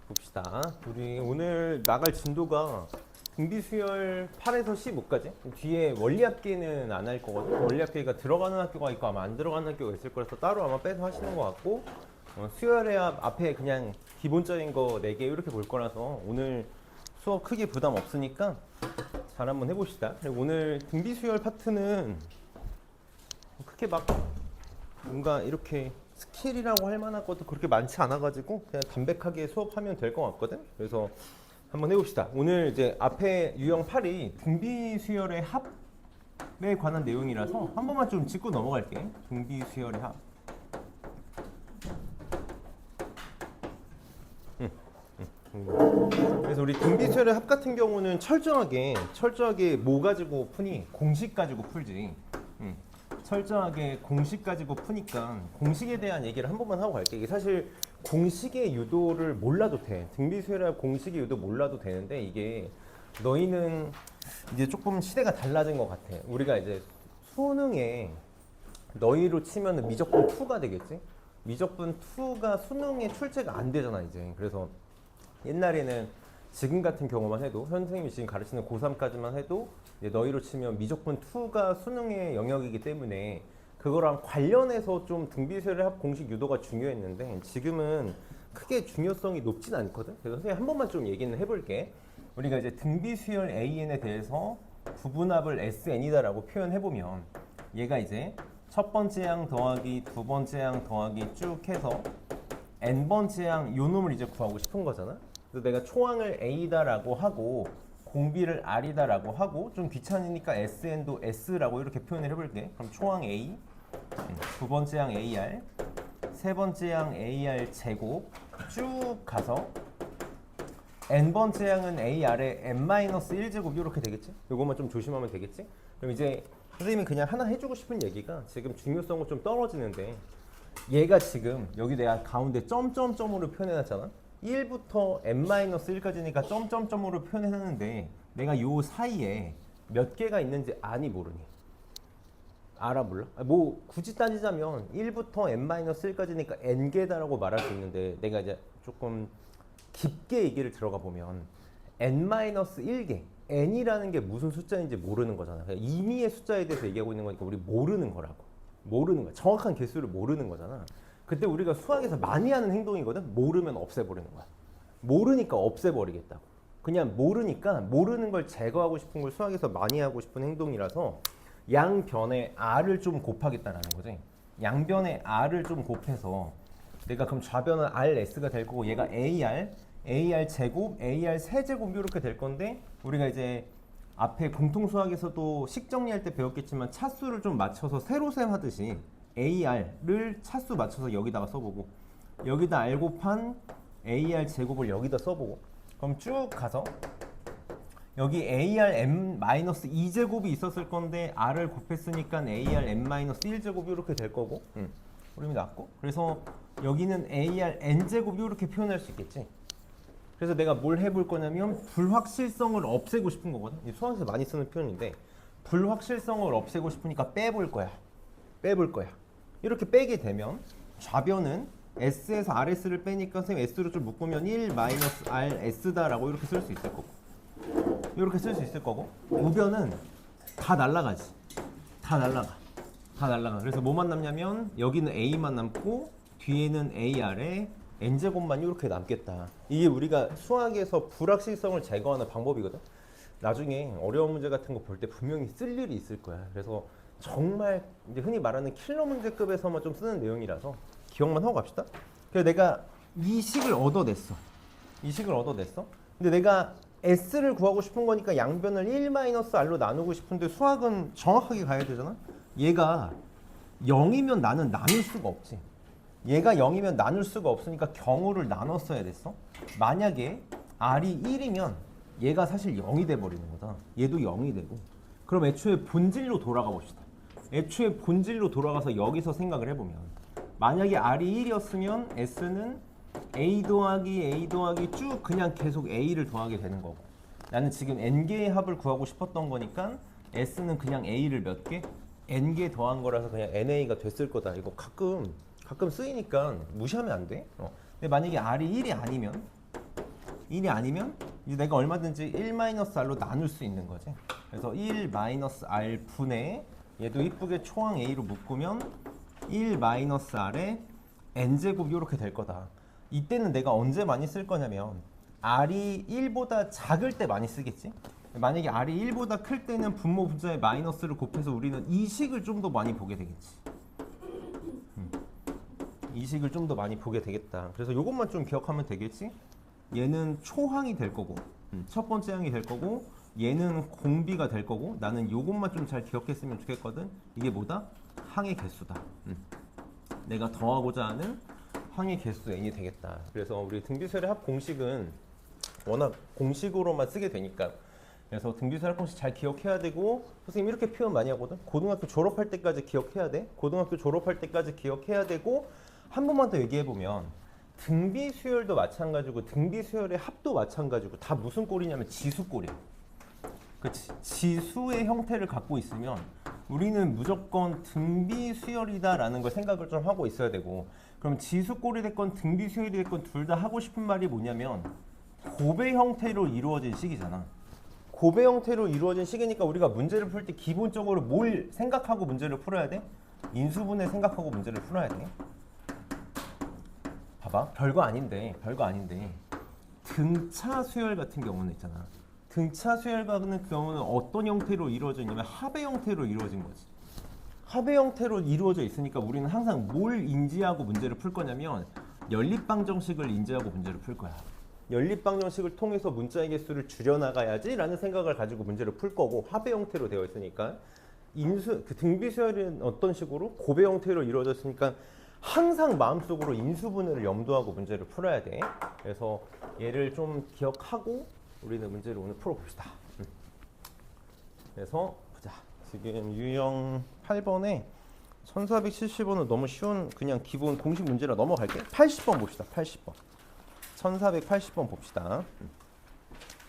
봅시다. 우리 오늘 나갈 진도가 등비수열 8에서 15까지. 뒤에 원리합계는 안 할 거거든. 원리합계가 들어가는 학교가 있고 아마 안 들어가는 학교가 있을 거라서 따로 아마 빼서 하시는 것 같고, 수열해합 앞에 그냥 기본적인 거 4개 이렇게 볼 거라서 오늘 수업 크게 부담 없으니까 잘 한번 해봅시다. 그리고 오늘 등비수열 파트는 크게 막 뭔가 이렇게 스킬이라고 할 만한 것도 그렇게 많지 않아가지고 그냥 담백하게 수업하면 될 것 같거든. 그래서 한번 해봅시다. 오늘 이제 앞에 유형 8이 등비수열의 합에 관한 내용이라서 한 번만 좀 짚고 넘어갈게. 등비수열의 합. 그래서 우리 등비수열의 합 같은 경우는 철저하게 뭐 가지고 푸니? 공식 가지고 풀지. 철저하게 공식 가지고 푸니까 공식에 대한 얘기를 한 번만 하고 갈게. 이게 사실 공식의 유도를 몰라도 돼. 등비수열의 공식의 유도 몰라도 되는데, 이게 너희는 이제 조금 시대가 달라진 것 같아. 우리가 이제 수능에 너희로 치면은 미적분 2가 되겠지? 미적분 2가 수능에 출제가 안 되잖아 이제. 그래서 옛날에는 지금 같은 경우만 해도, 현 선생님이 지금 가르치는 고3까지만 해도 이제 너희로 치면 미적분 2가 수능의 영역이기 때문에 그거랑 관련해서 좀 등비수열의 합 공식 유도가 중요했는데, 지금은 크게 중요성이 높진 않거든. 그래서 선생님 한 번만 좀 얘기는 해볼게. 우리가 이제 등비수열 AN에 대해서 부분합을 SN이다라고 표현해보면, 얘가 이제 첫 번째 양 더하기 두 번째 양 더하기 쭉 해서 n번째 양 요 놈을 이제 구하고 싶은 거잖아. 그래서 내가 초항을 A다라고 하고 공비를 R이다라고 하고, 좀 귀찮으니까 SN도 S라고 이렇게 표현을 해볼게. 그럼 초항 A, 두 번째 양 AR, 세 번째 양 AR 제곱 쭉 가서 n번째 양은 AR에 n-1제곱 이렇게 되겠지? 요것만 좀 조심하면 되겠지? 그럼 이제 선생님이 그냥 하나 해주고 싶은 얘기가, 지금 중요성은 좀 떨어지는데, 얘가 지금 여기 내가 가운데 점점점으로 표현해놨잖아. 1부터 n-1까지니까 점점점으로 표현해놨는데, 내가 요 사이에 몇 개가 있는지 아니 모르니? 알아 몰라? 뭐 굳이 따지자면 1부터 n-1까지니까 n개다라고 말할 수 있는데, 내가 이제 조금 깊게 얘기를 들어가 보면 n-1개, n이라는 게 무슨 숫자인지 모르는 거잖아. 그냥 임의의 숫자에 대해서 얘기하고 있는 거니까 우리 모르는 거라고. 모르는 거야. 정확한 개수를 모르는 거잖아. 그때 우리가 수학에서 많이 하는 행동이거든. 모르면 없애버리는 거야. 모르니까 없애버리겠다고. 그냥 모르니까 모르는 걸 제거하고 싶은 걸 수학에서 많이 하고 싶은 행동이라서 양변에 r을 좀 곱하겠다라는 거지. 양변에 r을 좀 곱해서 내가 그럼 좌변은 rs가 될 거고, 얘가 ar 제곱, ar 세제곱 이렇게 될 건데, 우리가 이제 앞에 공통수학에서도 식 정리할 때 배웠겠지만 차수를 좀 맞춰서 세로셈 하듯이 AR을 차수 맞춰서 여기다가 써보고, 여기다 R 곱한 AR 제곱을 여기다 써보고, 그럼 쭉 가서 여기 AR m-2제곱이 있었을 건데 R을 곱했으니까 AR m-1제곱 이렇게 될 거고, 그림이 났고, 그래서 여기는 AR n제곱 이렇게 표현할 수 있겠지. 그래서 내가 뭘 해볼 거냐면 불확실성을 없애고 싶은 거거든. 이 수학에서 많이 쓰는 표현인데, 불확실성을 없애고 싶으니까 빼볼 거야. 이렇게 빼게 되면 좌변은 S에서 RS를 빼니까 선생님 S로 좀 묶으면 1-RS다라고 이렇게 쓸 수 있을 거고, 이렇게 쓸 수 있을 거고, 우변은 다 날라가지. 다 날라가. 그래서 뭐만 남냐면 여기는 A만 남고 뒤에는 AR에 n제곱만 이렇게 남겠다. 이게 우리가 수학에서 불확실성을 제거하는 방법이거든. 나중에 어려운 문제 같은 거 볼 때 분명히 쓸 일이 있을 거야. 그래서 정말 이제 흔히 말하는 킬러 문제급에서만 좀 쓰는 내용이라서 기억만 하고 갑시다. 그래서 내가 이 식을 얻어냈어. 근데 내가 s를 구하고 싶은 거니까 양변을 1-r로 나누고 싶은데, 수학은 정확하게 가야 되잖아. 얘가 0이면 나는 나눌 수가 없지. 얘가 0이면 나눌 수가 없으니까 경우를 나눴어야 됐어. 만약에 r이 1이면 얘가 사실 0이 돼버리는 거다. 얘도 0이 되고. 그럼 애초에 본질로 돌아가 봅시다. 애초에 본질로 돌아가서 여기서 생각을 해보면, 만약에 r이 1이었으면 s는 a 더하기 쭉 그냥 계속 a를 더하게 되는 거고, 나는 지금 n개의 합을 구하고 싶었던 거니까 s는 그냥 a를 몇 개? n개 더한 거라서 그냥 na가 됐을 거다. 이거 가끔 쓰이니까 무시하면 안 돼. 근데 만약에 r이 1이 아니면 1이 아니면 이제 내가 얼마든지 1-r로 나눌 수 있는 거지. 그래서 1-r 분의 얘도 이쁘게 초항 a로 묶으면 1-r에 n제곱 이렇게 될 거다. 이때는 내가 언제 많이 쓸 거냐면 r이 1보다 작을 때 많이 쓰겠지. 만약에 r이 1보다 클 때는 분모 분자에 마이너스를 곱해서 우리는 이 식을 좀 더 많이 보게 되겠지. 이 식을 좀 더 많이 보게 되겠다. 그래서 이것만 좀 기억하면 되겠지. 얘는 초항이 될 거고 첫 번째 항이 될 거고 얘는 공비가 될 거고 나는 이것만 좀 잘 기억했으면 좋겠거든. 이게 뭐다? 항의 개수다. 내가 더하고자 하는 항의 개수 n이 되겠다. 그래서 우리 등비수열의 합 공식은 워낙 공식으로만 쓰게 되니까 그래서 등비수열 합 공식 잘 기억해야 되고 선생님 이렇게 표현 많이 하거든. 고등학교 졸업할 때까지 기억해야 돼. 고등학교 졸업할 때까지 기억해야 되고 한 번만 더 얘기해 보면 등비수열도 마찬가지고 등비수열의 합도 마찬가지고 다 무슨 꼴이냐면 지수꼴이야. 그치? 지수의 형태를 갖고 있으면 우리는 무조건 등비수열이다라는 걸 생각을 좀 하고 있어야 되고 그럼 지수꼴이 됐건 등비수열이 됐건 둘 다 하고 싶은 말이 뭐냐면 곱의 형태로 이루어진 식이잖아. 곱의 형태로 이루어진 식이니까 우리가 문제를 풀 때 기본적으로 뭘 생각하고 문제를 풀어야 돼? 인수분해 생각하고 문제를 풀어야 돼. 봐봐. 별거 아닌데 등차 수열 같은 경우는 있잖아. 등차 수열 같은 경우는 어떤 형태로 이루어져 있냐면 합의 형태로 이루어진 거지. 합의 형태로 이루어져 있으니까 우리는 항상 뭘 인지하고 문제를 풀 거냐면 연립방정식을 인지하고 문제를 풀 거야. 연립방정식을 통해서 문자의 개수를 줄여나가야지 라는 생각을 가지고 문제를 풀 거고 합의 형태로 되어 있으니까 그 등비수열은 어떤 식으로? 곱의 형태로 이루어졌으니까 항상 마음속으로 인수분해를 염두하고 문제를 풀어야 돼. 그래서 얘를 좀 기억하고 우리는 문제를 오늘 풀어봅시다. 그래서 보자. 지금 유형 8번에 1470번은 너무 쉬운 그냥 기본 공식 문제라 넘어갈게. 80번 봅시다. 80번. 1480번 봅시다.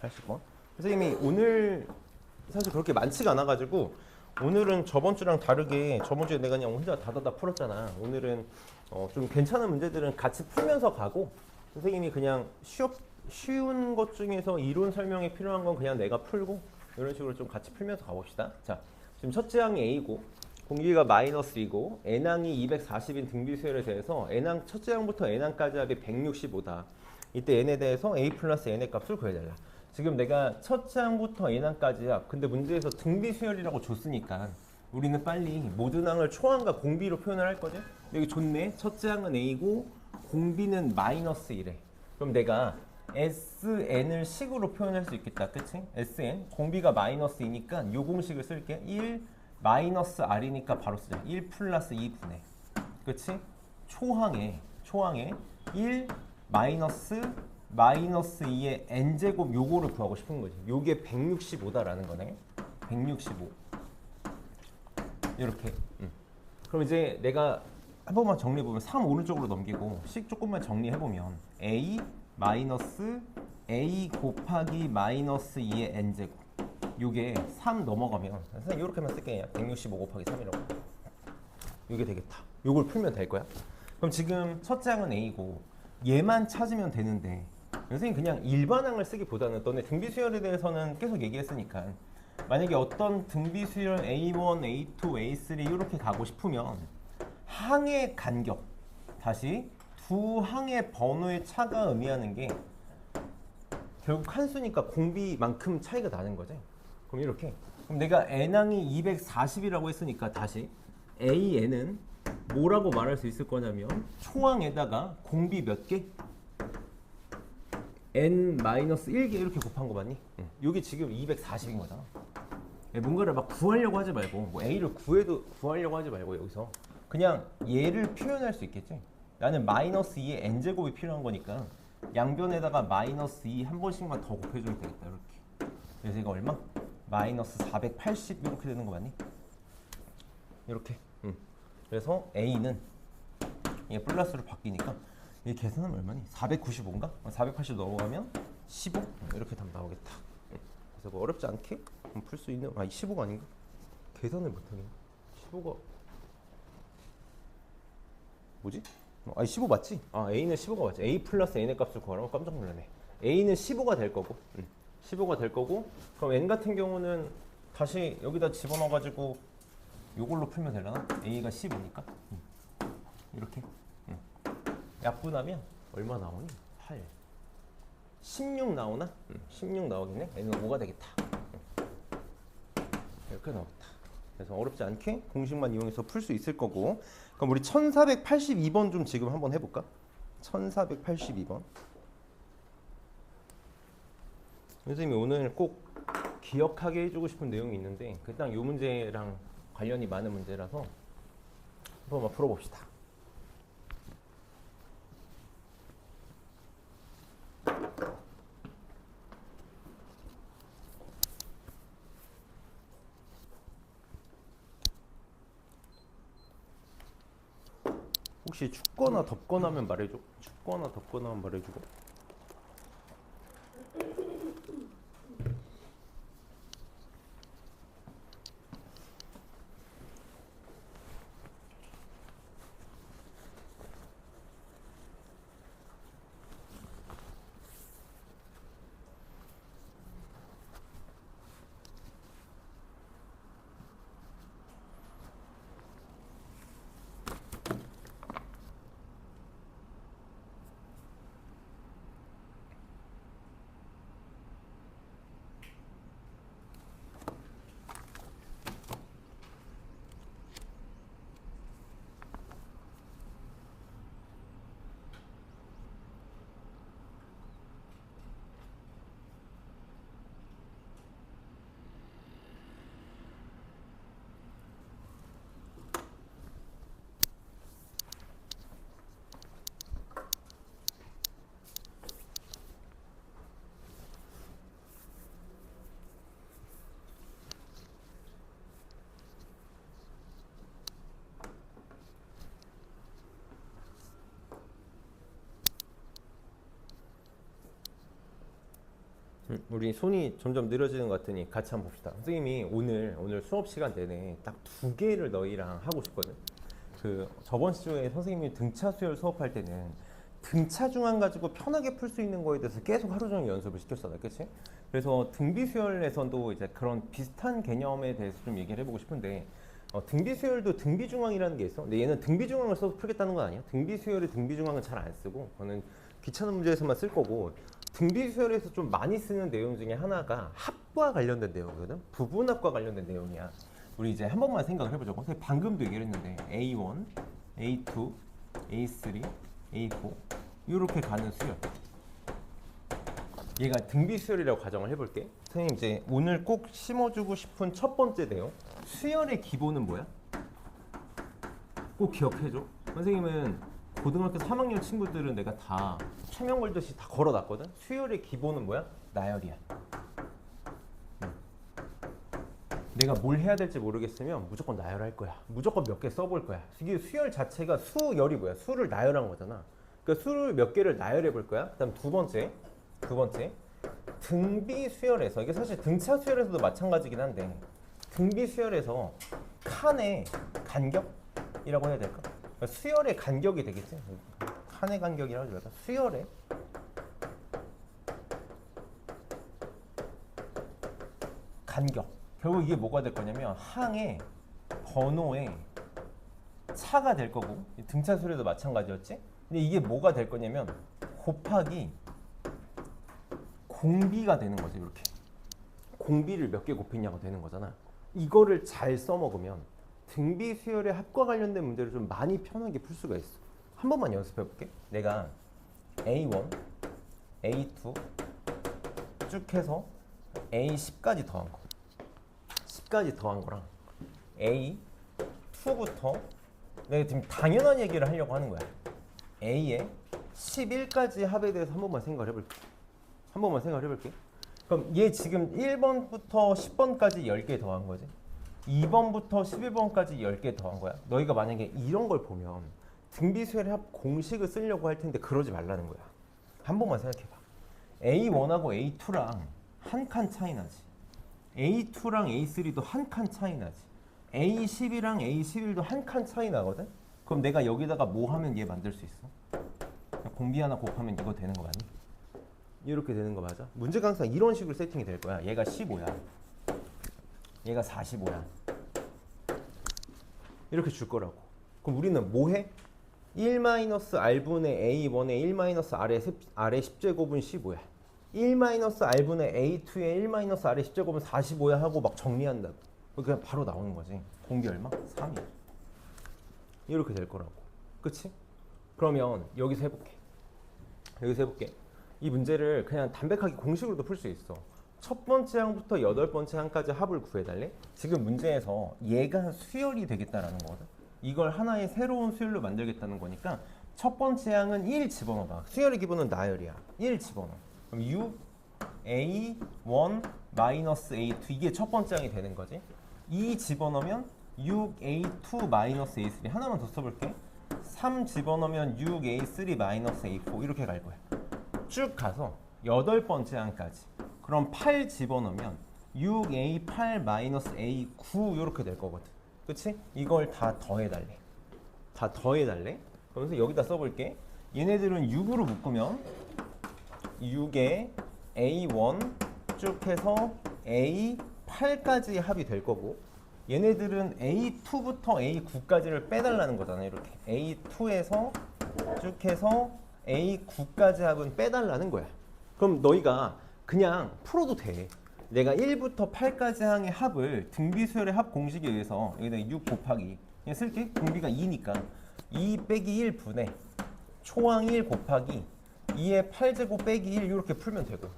80번. 선생님이 오늘 사실 그렇게 많지가 않아가지고 오늘은 저번 주랑 다르게 저번 주에 내가 그냥 혼자 다다다 풀었잖아. 오늘은 좀 괜찮은 문제들은 같이 풀면서 가고 선생님이 그냥 쉬운 것 중에서 이론 설명이 필요한 건 그냥 내가 풀고 이런 식으로 좀 같이 풀면서 가봅시다. 자, 지금 첫째 항이 A고 공기가 마이너스이고 N항이 240인 등비수열에 대해서 N항 첫째 항부터 N항까지 합이 165다. 이때 N에 대해서 A 플러스 N의 값을 구해달라. 지금 내가 첫째 항부터 N항까지야. 근데 문제에서 등비수열이라고 줬으니까 우리는 빨리 모든 항을 초항과 공비로 표현을 할 거지. 여기 좋네. 첫째 항은 A고 공비는 마이너스 1에. 그럼 내가 SN을 식으로 표현할 수 있겠다. 그치? SN. 공비가 마이너스 2니까 요 공식을 쓸게. 1 마이너스 R이니까 바로 쓰자. 1 플러스 2분의. 그치? 초항에 1 마이너스 2의 n제곱 요거를 구하고 싶은 거지. 요게 165다라는 거네. 165. 이렇게. 그럼 이제 내가 한 번만 정리해보면 3 오른쪽으로 넘기고 식 조금만 정리해보면 a 마이너스 a 곱하기 마이너스 2의 n제곱 요게 3 넘어가면 선생님 요렇게만 쓸게요. 165 곱하기 3이라고. 요게 되겠다. 요걸 풀면 될 거야. 그럼 지금 첫째 항은 a고 얘만 찾으면 되는데 선생님 그냥 일반항을 쓰기보다는 너네 등비수열에 대해서는 계속 얘기했으니까 만약에 어떤 등비수열 A1, A2, A3 이렇게 가고 싶으면 항의 간격 다시 두 항의 번호의 차가 의미하는 게 결국 한수니까 공비만큼 차이가 나는 거지. 그럼 이렇게 그럼 내가 N항이 240이라고 했으니까 다시 AN은 뭐라고 말할 수 있을 거냐면 초항에다가 공비 몇 개? N-1개 이렇게 곱한 거 맞니? 여기 지금 240인 거잖아. 뭔가를 막 구하려고 하지 말고 뭐 A를 구하려고 하지 말고 여기서 그냥 얘를 표현할 수 있겠지. 나는 마이너스 2의 n제곱이 필요한 거니까 양변에다가 마이너스 2 한 번씩만 더 곱해주면 되겠다. 이렇게. 그래서 이거 얼마? 마이너스 480 이렇게 되는 거 맞니? 이렇게. 그래서 A는 이게 플러스로 바뀌니까 이 계산하면 얼마니? 495인가? 480 넘어가면 15? 이렇게 답 나오겠다. 그래서 뭐 어렵지 않게 풀 수 있는 15가 아닌가? 계산을 못하겠네. 15가 뭐지? 15 맞지? A는 15가 맞지. A 플러스 N의 값을 구하라고 깜짝 놀라네. A는 15가 될 거고 15가 될 거고 그럼 N 같은 경우는 다시 여기다 집어넣어가지고 요걸로 풀면 되려나? A가 15니까 이렇게 약분하면 얼마 나오니? 8 16 나오나? 16 나오겠네? N은 5가 되겠다 이렇게 나왔다. 그래서 어렵지 않게 공식만 이용해서 풀 수 있을 거고 그럼 우리 1482번 좀 지금 한번 해볼까? 1482번 선생님이 오늘 꼭 기억하게 해주고 싶은 내용이 있는데 그냥 이 문제랑 관련이 많은 문제라서 한번 풀어봅시다. 혹시 춥거나 덥거나 하면 말해줘. 춥거나 덥거나 하면 말해주고. 우리 손이 점점 느려지는 것 같으니 같이 한번 봅시다. 선생님이 오늘 수업 시간 내내 딱 2개를 너희랑 하고 싶거든. 그 저번 주에 선생님이 등차 수열 수업할 때는 등차 중앙 가지고 편하게 풀 수 있는 거에 대해서 계속 하루 종일 연습을 시켰잖아, 그렇지? 그래서 등비 수열에서도 이제 그런 비슷한 개념에 대해서 좀 얘기를 해보고 싶은데 등비 수열도 등비 중앙이라는 게 있어. 근데 얘는 등비 중앙을 써서 풀겠다는 건 아니야. 등비 수열의 등비 중앙은 잘 안 쓰고, 그거는 귀찮은 문제에서만 쓸 거고. 등비 수열에서 좀 많이 쓰는 내용 중에 하나가 합과 관련된 내용이거든. 부분합과 관련된 내용이야. 우리 이제 한 번만 생각을 해보자고. 방금도 얘기를 했는데 A1, A2, A3, A4 이렇게 가는 수열. 얘가 등비 수열이라고 가정을 해볼게. 선생님 이제 오늘 꼭 심어주고 싶은 첫 번째 내용. 수열의 기본은 뭐야? 꼭 기억해줘. 선생님은 고등학교 3학년 친구들은 내가 다 최면 걸듯이 다 걸어놨거든. 수열의 기본은 뭐야? 나열이야. 내가 뭘 해야 될지 모르겠으면 무조건 나열할 거야. 무조건 몇 개 써볼 거야. 이게 수열 자체가 수열이 뭐야? 수를 나열한 거잖아. 그러니까 수를 몇 개를 나열해 볼 거야. 그다음 두 번째 등비 수열에서, 이게 사실 등차 수열에서도 마찬가지긴 한데 등비 수열에서 칸의 간격이라고 해야 될까? 그러니까 수열의 간격이 되겠지. 칸의 간격이라고 하지 말까? 수열의 간격. 결국 이게 뭐가 될 거냐면 항의 번호의 차가 될 거고, 등차 수열에도 마찬가지였지. 근데 이게 뭐가 될 거냐면 곱하기 공비가 되는 거지. 이렇게 공비를 몇 개 곱했냐고 되는 거잖아. 이거를 잘 써먹으면 등비 수열의 합과 관련된 문제를 좀 많이 편하게 풀 수가 있어. 한 번만 연습해 볼게. 내가 A1, A2 쭉 해서 A10까지 더한 거, 10까지 더한 거랑 A2부터 내가 지금 당연한 얘기를 하려고 하는 거야. A에 11까지 합에 대해서 한 번만 생각을 해볼게. 그럼 얘 지금 1번부터 10번까지 10개 더한 거지. 2번부터 11번까지 10개 더한 거야. 너희가 만약에 이런 걸 보면 등비 수열의 합 공식을 쓰려고 할 텐데 그러지 말라는 거야. 한 번만 생각해봐. A1하고 A2랑 한 칸 차이 나지. A2랑 A3도 한 칸 차이 나지. A10이랑 A11도 한 칸 차이 나거든? 그럼 내가 여기다가 뭐 하면 얘 만들 수 있어? 공비 하나 곱하면 이거 되는 거 맞니? 이렇게 되는 거 맞아? 문제가 항상 이런 식으로 세팅이 될 거야. 얘가 15야. 얘가 45야. 이렇게 줄 거라고. 그럼 우리는 뭐 해? 1-r분의 a1의 1-r의 10제곱은 15야. 1-r분의 a2의 1-r의 10제곱은 45야 하고 막 정리한다고. 그냥 바로 나오는 거지. 공비 얼마? 3이야. 이렇게 될 거라고. 그치? 그러면 여기서 해볼게. 이 문제를 그냥 담백하게 공식으로도 풀 수 있어. 첫 번째 항부터 여덟 번째 항까지 합을 구해달래? 지금 문제에서 얘가 수열이 되겠다라는 거거든. 이걸 하나의 새로운 수열로 만들겠다는 거니까 첫 번째 항은 1 집어넣어봐. 수열의 기본은 나열이야. 1 집어넣어. 그럼 6a1 a2 이게 첫 번째 항이 되는 거지. 2 집어넣으면 6a2 a3 하나만 더 써볼게. 3 집어넣으면 6a3 a4 이렇게 갈 거야. 쭉 가서 여덟 번째 항까지. 그럼 8 집어넣으면 6a8 a9 이렇게 될 거거든. 그치? 이걸 다 더해달래. 그러면서 여기다 써볼게. 얘네들은 6으로 묶으면 6에 a1 쭉 해서 a8까지 합이 될 거고, 얘네들은 a2부터 a9까지를 빼달라는 거잖아. 이렇게 a2에서 쭉 해서 a9까지 합은 빼달라는 거야. 그럼 너희가 그냥 풀어도 돼. 내가 1부터 8까지 항의 합을 등비수열의 합 공식에 의해서 여기다 6 곱하기 그냥 쓸게. 등비가 2니까 2 빼기 1 분의 초항 1 곱하기 2의 8제곱 빼기 1 이렇게 풀면 되고,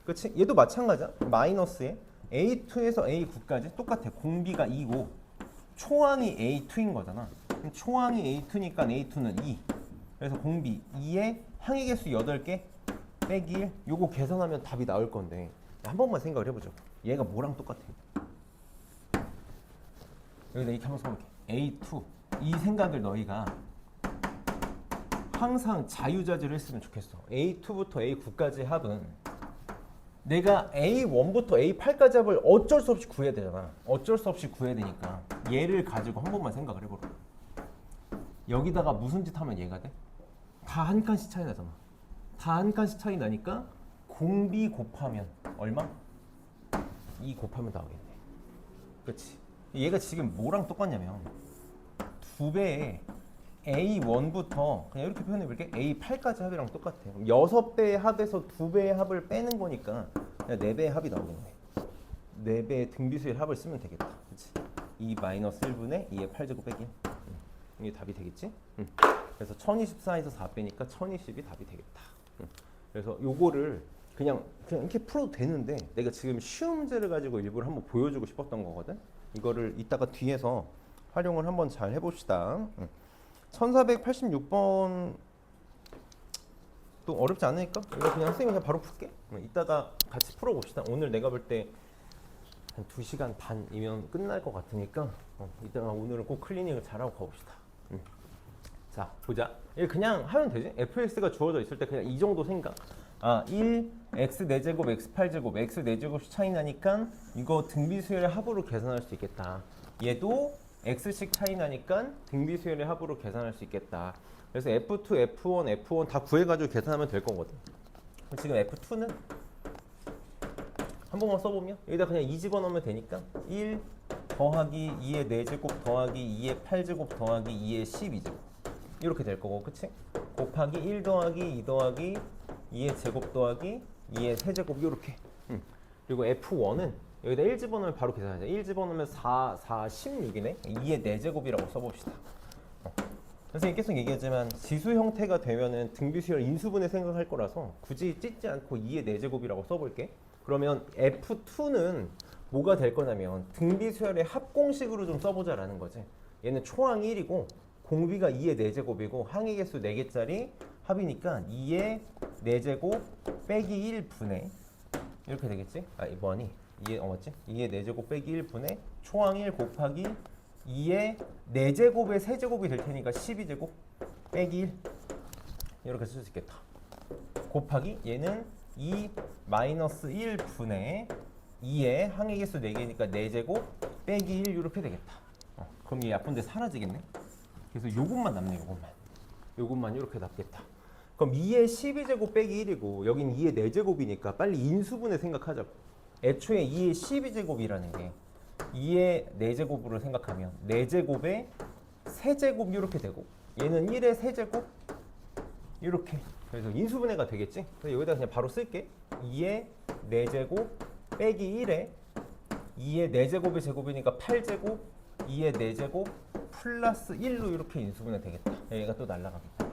그치? 얘도 마찬가지야. 마이너스에 A2에서 A9까지 똑같아. 공비가 2고 초항이 A2인 거잖아. 그럼 초항이 A2니까 A2는 2. 그래서 공비 2에 항의 개수 8개 빼기 1. 요거 계산하면 답이 나올 건데 한 번만 생각을 해보죠. 얘가 뭐랑 똑같아? 여기다 이렇게 한번 써볼게. A2 이 생각을 너희가 항상 자유자재로 했으면 좋겠어. A2부터 A9까지 합은 내가 A1부터 A8까지 합을 어쩔 수 없이 구해야 되잖아. 어쩔 수 없이 구해야 되니까 얘를 가지고 한 번만 생각을 해보라. 여기다가 무슨 짓 하면 얘가 돼? 다 한 칸씩 차이 나잖아. 다 한 칸씩 차이 나니까 공비 곱하면 얼마? 2 곱하면 나오겠네. 그렇지? 얘가 지금 뭐랑 똑같냐면 2배의 A1부터 그냥 이렇게 표현해볼게. A8까지 합이랑 똑같아. 6배의 합에서 2배의 합을 빼는 거니까 그냥 4배의 합이 나오겠네. 4배의 등비수의 합을 쓰면 되겠다. 그치? 2 마이너스 1분의 2의 8제곱 빼기. 이게 답이 되겠지? 그래서 1024에서 4 빼니까 1020이 답이 되겠다. 그래서 요거를 그냥 이렇게 풀어도 되는데 내가 지금 쉬운 문제를 가지고 일부러 한번 보여주고 싶었던 거거든. 이거를 이따가 뒤에서 활용을 한번 잘 해봅시다. 1486번 또 어렵지 않으니까 이거 그냥 선생님이 그냥 바로 풀게. 이따가 같이 풀어봅시다. 오늘 내가 볼 때 한 2시간 반이면 끝날 것 같으니까 이따가 오늘은 꼭 클리닉을 잘하고 가봅시다. 자, 보자. 이거 그냥 하면 되지? fx가 주어져 있을 때 그냥 이 정도 생각. 1, x 4제곱, x 8제곱, x 4제곱씩 차이 나니까 이거 등비수열의 합으로 계산할 수 있겠다. 얘도 x씩 차이 나니까 등비수열의 합으로 계산할 수 있겠다. 그래서 F2, F1 다 구해가지고 계산하면 될 거거든. 그럼 지금 F2는 한 번만 써보면 여기다 그냥 2 집어넣으면 되니까 1 더하기 2의 4제곱 더하기 2의 8제곱 더하기 2의 12제곱 이렇게 될 거고, 그치? 곱하기 1 더하기 2 더하기 2의 제곱 더하기 2의 세제곱 이렇게. 그리고 F1은 여기다 1 집어넣으면 바로 계산하자. 1 집어넣으면 4, 16이네. 2의 4제곱이라고 써봅시다. 선생님 계속 얘기하지만 지수 형태가 되면은 등비수열 인수분해 생각할 거라서 굳이 찢지 않고 2의 4제곱이라고 써볼게. 그러면 F2는 뭐가 될 거냐면 등비수열의 합공식으로 좀 써보자라는 거지. 얘는 초항이 1이고 공비가 2의 4제곱이고 항의 개수 4개짜리 합이니까 2의 4제곱 빼기 1분의 이렇게 되겠지? 뭐하니? 2의 맞지? 2의 4제곱 빼기 1분의 초항 1 곱하기 2의 4제곱의 세제곱이 될 테니까 12제곱 빼기 1 이렇게 쓸 수 있겠다. 곱하기 얘는 2 마이너스 1분의 2의 항의 개수 4개니까 4제곱 빼기 1 이렇게 되겠다. 그럼 얘 약분데 사라지겠네? 그래서 요것만 남네. 요것만 이렇게 남겠다. 그럼 2의 12제곱 빼기 1이고 여긴 2의 4제곱이니까 빨리 인수분해 생각하자고. 애초에 2의 12제곱이라는 게 2의 4제곱으로 생각하면 4제곱에 세제곱 이렇게 되고 얘는 1의 세제곱 이렇게. 그래서 인수분해가 되겠지. 그래서 여기다 그냥 바로 쓸게. 2의 4제곱 빼기 1에 2의 4제곱의 제곱이니까 8제곱 2의 4제곱 플러스 1로 이렇게 인수분해 되겠다. 얘가 또 날아가겠다.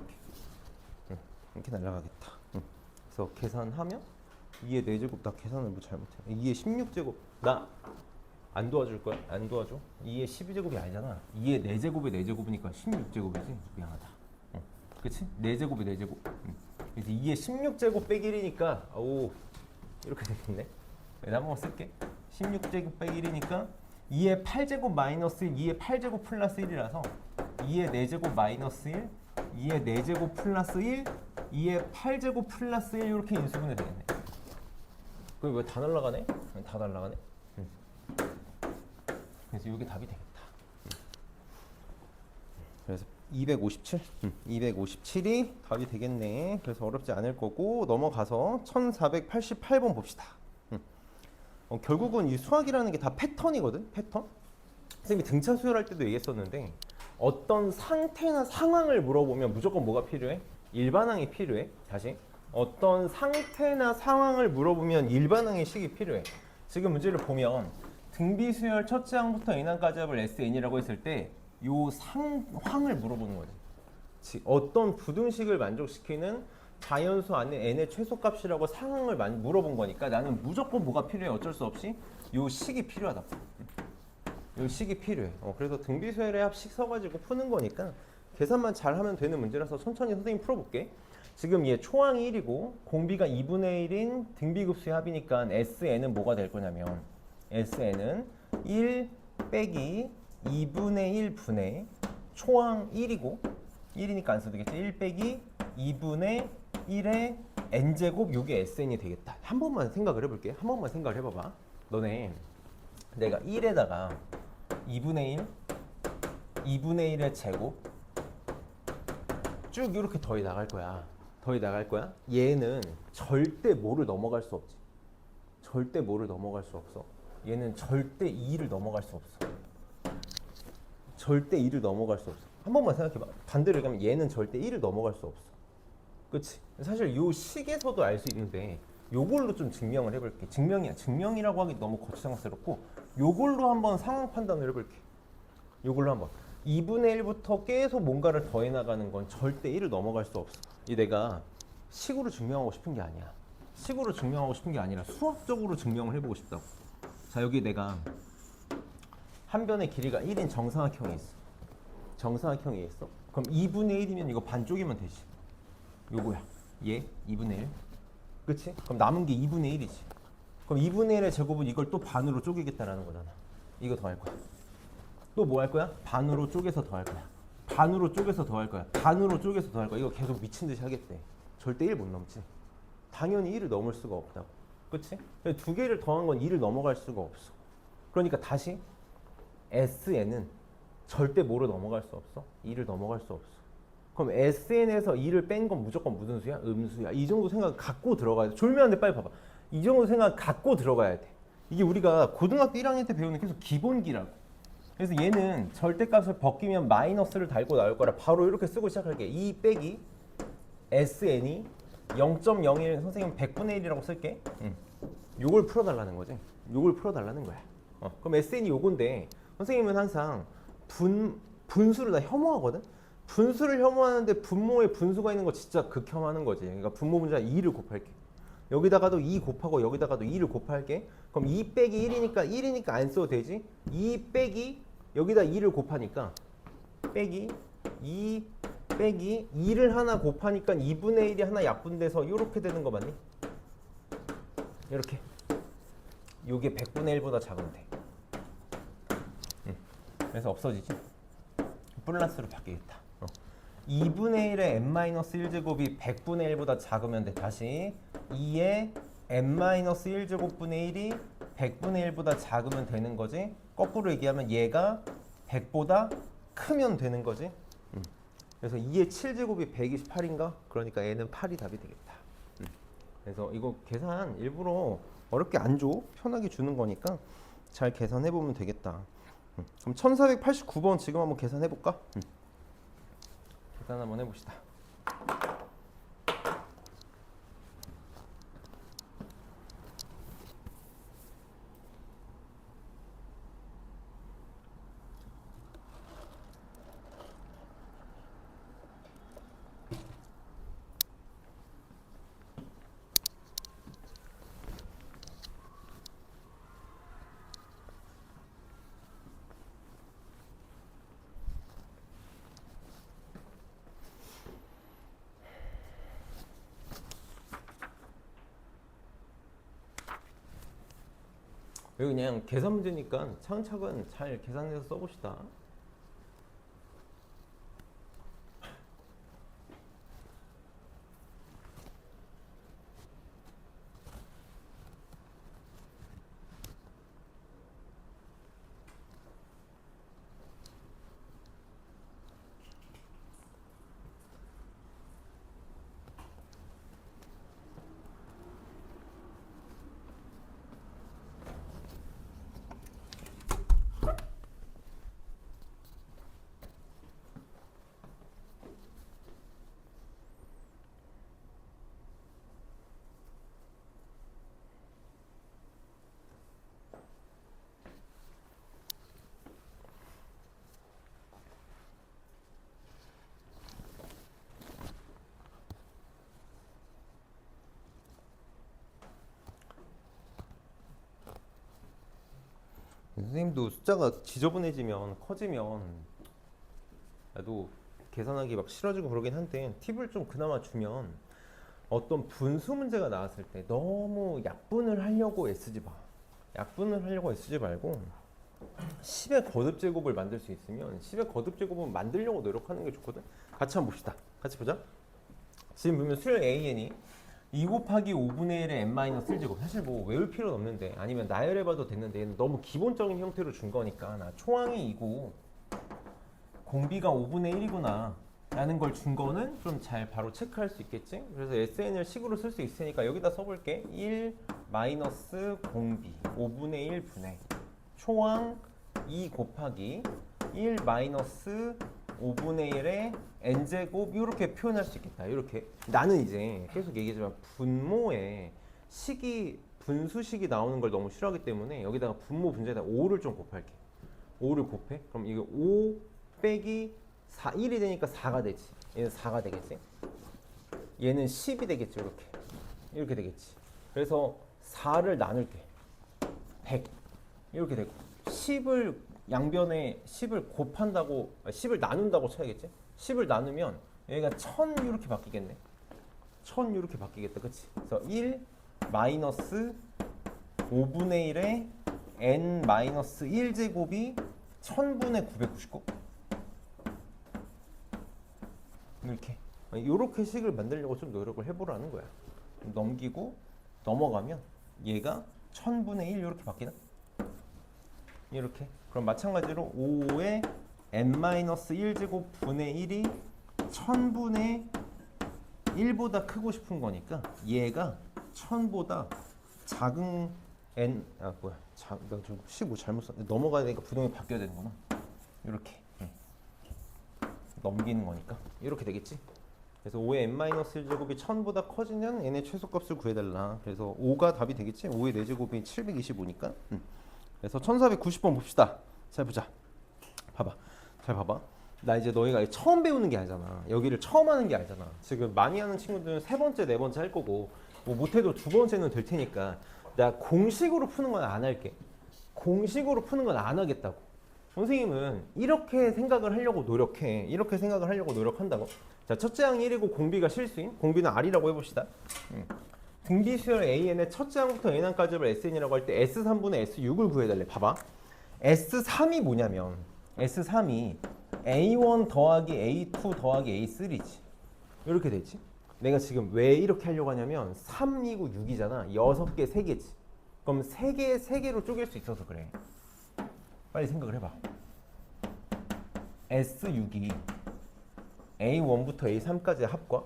이렇게 날아가겠다. 그래서 계산하면 2의 4제곱 나 계산을 뭐 잘못해. 2의 16제곱 나 안 도와줄 거야? 안 도와줘? 2의 12제곱이 아니잖아. 2의 4제곱의 4제곱이니까 16제곱이지. 미안하다. 그치? 4제곱의 4제곱. 그래서 2의 16제곱 빼기 1이니까 오 이렇게 되겠네. 내가 한번 쓸게. 16제곱 빼기 1이니까 2의 8제곱 마이너스 1, 2의 8제곱 플러스 1이라서 2의 4제곱 마이너스 1, 2의 4제곱 플러스 1, 2의 8제곱 플러스 1 이렇게 인수분해 되겠네. 그럼 왜 다 날라가네? 다 날라가네? 그래서 이게 답이 되겠다. 그래서 257? 257이 답이 되겠네. 그래서 어렵지 않을 거고 넘어가서 1488번 봅시다. 결국은 이 수학이라는 게 다 패턴이거든. 패턴. 선생님이 등차 수열할 때도 얘기했었는데 어떤 상태나 상황을 물어보면 무조건 뭐가 필요해? 일반항이 필요해. 다시 어떤 상태나 상황을 물어보면 일반항의 식이 필요해. 지금 문제를 보면 등비수열 첫째 항부터 n항까지 합을 SN이라고 했을 때 요 상황을 물어보는 거지. 어떤 부등식을 만족시키는 자연수 안에 n의 최소값이라고 상황을 물어본 거니까 나는 무조건 뭐가 필요해? 어쩔 수 없이 요 식이 필요하다. 요 식이 필요해. 그래서 등비수열의 합식 써가지고 푸는 거니까 계산만 잘하면 되는 문제라서 천천히 선생님 풀어볼게. 지금 얘 초항이 1이고 공비가 2분의 1인 등비급수의 합이니까 SN은 뭐가 될 거냐면 SN은 1 빼기 2분의 1분의 초항 1이고 1이니까 안 써도 되겠지. 1 빼기 2분의 1의 n제곱 요게 SN이 되겠다. 한 번만 생각을 해볼게. 한 번만 생각을 해봐봐. 너네 내가 1에다가 2분의 1 2분의 1의 제곱 쭉 이렇게 더해 나갈 거야. 더해 나갈 거야. 얘는 절대 뭐를 넘어갈 수 없지. 절대 뭐를 넘어갈 수 없어. 얘는 절대 2를 넘어갈 수 없어. 절대 2를 넘어갈 수 없어. 한 번만 생각해봐. 반대로 얘기하면 얘는 절대 1을 넘어갈 수 없어. 그치? 사실 요 식에서도 알 수 있는데 요걸로 좀 증명을 해볼게. 증명이라고 하기 너무 거창스럽고 요걸로 한번 상황 판단을 해볼게. 요걸로 한번 2분의 1부터 계속 뭔가를 더해 나가는 건 절대 1을 넘어갈 수 없어. 이 내가 식으로 증명하고 싶은 게 아니야. 식으로 증명하고 싶은 게 아니라 수학적으로 증명을 해보고 싶다고. 자, 여기 내가 한 변의 길이가 1인 정사각형이 있어. 정사각형이 있어. 그럼 2분의 1이면 이거 반쪽이면 되지. 요거야. 얘 2분의 1. 그치? 그럼 남은 게 2분의 1이지. 그럼 2분의 1의 제곱은 이걸 또 반으로 쪼개겠다라는 거잖아. 이거 더 할 거야. 또 뭐 할 거야? 반으로 쪼개서 더 할 거야. 반으로 쪼개서 더 할 거야. 반으로 쪼개서 더 할 거야. 이거 계속 미친 듯이 하겠대. 절대 1 못 넘지. 당연히 1을 넘을 수가 없다고. 그치? 두 개를 더한 건 2를 넘어갈 수가 없어. 그러니까 다시 SN은 절대 뭐로 넘어갈 수 없어? 2를 넘어갈 수 없어. 그럼 SN에서 2를 뺀 건 무조건 무슨 수야? 음수야. 이 정도 생각 갖고 들어가야 돼. 졸면한데 빨리 봐봐. 이 정도 생각 갖고 들어가야 돼. 이게 우리가 고등학교 1학년 때 배우는 계속 기본기라고. 그래서 얘는 절대값을 벗기면 마이너스를 달고 나올 거라 바로 이렇게 쓰고 시작할게. 2 빼기 SN이 0.01 선생님 100분의 1이라고 쓸게. 요걸 풀어달라는 거지. 요걸 풀어달라는 거야. 그럼 SN이 요건데 선생님은 항상 분수를 다 혐오하거든. 분수를 혐오하는데 분모에 분수가 있는 거 진짜 극혐하는 거지. 그러니까 분모 분자 2를 곱할게. 여기다가도 2 곱하고 여기다가도 2를 곱할게. 그럼 2 빼기 1이니까 안 써도 되지. 2 빼기 여기다 2를 곱하니까 빼기 2 빼기 2를 하나 곱하니까 2분의 1이 하나 약분돼서 이렇게 되는 거 맞니? 이렇게. 요게 100분의 1보다 작으면 돼. 그래서 없어지지. 플러스로 바뀌겠다. 2분의 1의 n-1제곱이 100분의 1보다 작으면 돼. 다시 2의 n-1제곱분의 1이 100분의 1보다 작으면 되는 거지. 거꾸로 얘기하면 얘가 100보다 크면 되는 거지. 그래서 2의 7제곱이 128인가? 그러니까 얘는 8이 답이 되겠다. 그래서 이거 계산 일부러 어렵게 안 줘. 편하게 주는 거니까 잘 계산해보면 되겠다. 그럼 1489번 지금 한번 계산해볼까? 계산 한번 해봅시다. 여기 그냥 계산 문제니까 차근차근 잘 계산해서 써봅시다. 선생님도 숫자가 지저분해지면 커지면 나도 계산하기 막 싫어지고 그러긴 한데 팁을 좀 그나마 주면 어떤 분수 문제가 나왔을 때 너무 약분을 하려고 애쓰지 마. 약분을 하려고 애쓰지 말고 10의 거듭제곱을 만들 수 있으면 10의 거듭제곱을 만들려고 노력하는 게 좋거든. 같이 한번 봅시다. 같이 보자. 지금 보면 수열 AN이 2 곱하기 5분의 1의 n-1제곱. 사실 뭐 외울 필요는 없는데 아니면 나열해봐도 됐는데 얘는 너무 기본적인 형태로 준 거니까 나 초항이 2고 공비가 5분의 1이구나 라는 걸 준 거는 좀 잘 바로 체크할 수 있겠지? 그래서 SN을 식으로 쓸 수 있으니까 여기다 써볼게. 1 마이너스 공비 5분의 1 분의 초항 2 곱하기 1 마이너스 5분의 1의 n제곱 이렇게 표현할 수 있겠다. 이렇게 나는 이제 계속 얘기하지만 분모에 식이 분수식이 나오는 걸 너무 싫어하기 때문에 여기다가 분모 분자에다 5를 좀 곱할게. 5를 곱해. 그럼 이게 5 빼기 4, 1이 되니까 4가 되지. 얘는 4가 되겠지. 얘는 10이 되겠지. 이렇게 되겠지. 그래서 4를 나눌게. 100 이렇게 되고 10을 양변에 10을 곱한다고 10을 나눈다고 쳐야겠지. 10을 나누면 여기가 1000 이렇게 바뀌겠네. 1000 이렇게 바뀌겠다. 그치? 그래서 1 마이너스 5분의 1의 n 마이너스 1제곱이 1000분의 999 이렇게 식을 만들려고 좀 노력을 해보라는 거야. 넘기고 넘어가면 얘가 1000분의 1 이렇게 바뀌나? 이렇게. 그럼 마찬가지로 5의 n-1제곱 분의 1이 1000분의 1보다 크고 싶은 거니까 얘가 1000보다 작은 n 내가 좀 식 잘못 썼 넘어가야 되니까 부동이 바뀌어야 되는구나. 이렇게 넘기는 거니까 이렇게 되겠지. 그래서 5의 n-1제곱이 1000보다 커지면 n의 최소값을 구해달라. 그래서 5가 답이 되겠지. 5의 4제곱이 725니까. 그래서 1490번 봅시다. 잘 보자. 봐봐. 잘 봐봐. 나 이제 너희가 처음 배우는 게 아니잖아. 여기를 처음 하는 게 아니잖아. 지금 많이 하는 친구들은 3번째, 4번째 할 거고 뭐 못해도 2번째는 될 테니까 나 공식으로 푸는 건 안 할게. 공식으로 푸는 건 안 하겠다고. 선생님은 이렇게 생각을 하려고 노력해. 이렇게 생각을 하려고 노력한다고. 자, 첫째 항 1이고 공비가 실수인. 공비는 R이라고 해봅시다. 등비수열 AN의 첫째 항부터 N항까지를 SN이라고 할 때 S3분의 S6을 구해달래. 봐봐. S3이 뭐냐면 S3이 A1 더하기 A2 더하기 A3지. 이렇게 되지. 내가 지금 왜 이렇게 하려고 하냐면 3이고 6이잖아. 6개, 3개지. 그럼 3개, 3개로 쪼갤 수 있어서 그래. 빨리 생각을 해봐. S6이 A1부터 A3까지의 합과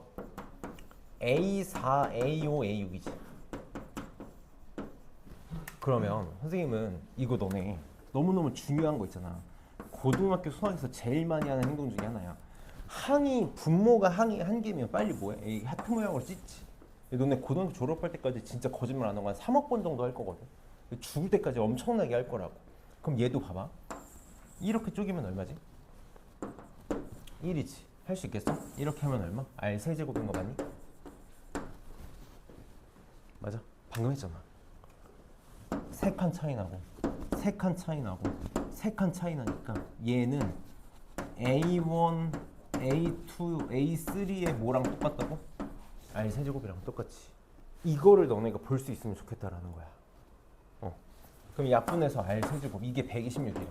A4, A5, A6이지. 그러면 선생님은 이거 너네 너무너무 중요한 거 있잖아. 고등학교 수학에서 제일 많이 하는 행동 중에 하나야. 항이 분모가 항이 한 개면 빨리 뭐해? 이 하트 모양으로 찢지. 너네 고등학교 졸업할 때까지 진짜 거짓말 안 하고 한 3억 번 정도 할 거거든. 죽을 때까지 엄청나게 할 거라고. 그럼 얘도 봐봐. 이렇게 쪼개면 얼마지? 1이지. 할 수 있겠어? 이렇게 하면 얼마? R 세제곱인 거 맞니? 맞아. 방금 했잖아. 3칸 차이 나고 3칸 차이 나고 3칸 차이 나니까 얘는 A1, A2, A3의 뭐랑 똑같다고? R 세제곱이랑 똑같이. 이거를 너네가 볼 수 있으면 좋겠다라는 거야. 그럼 약분해서 R 세제곱 이게 126이래.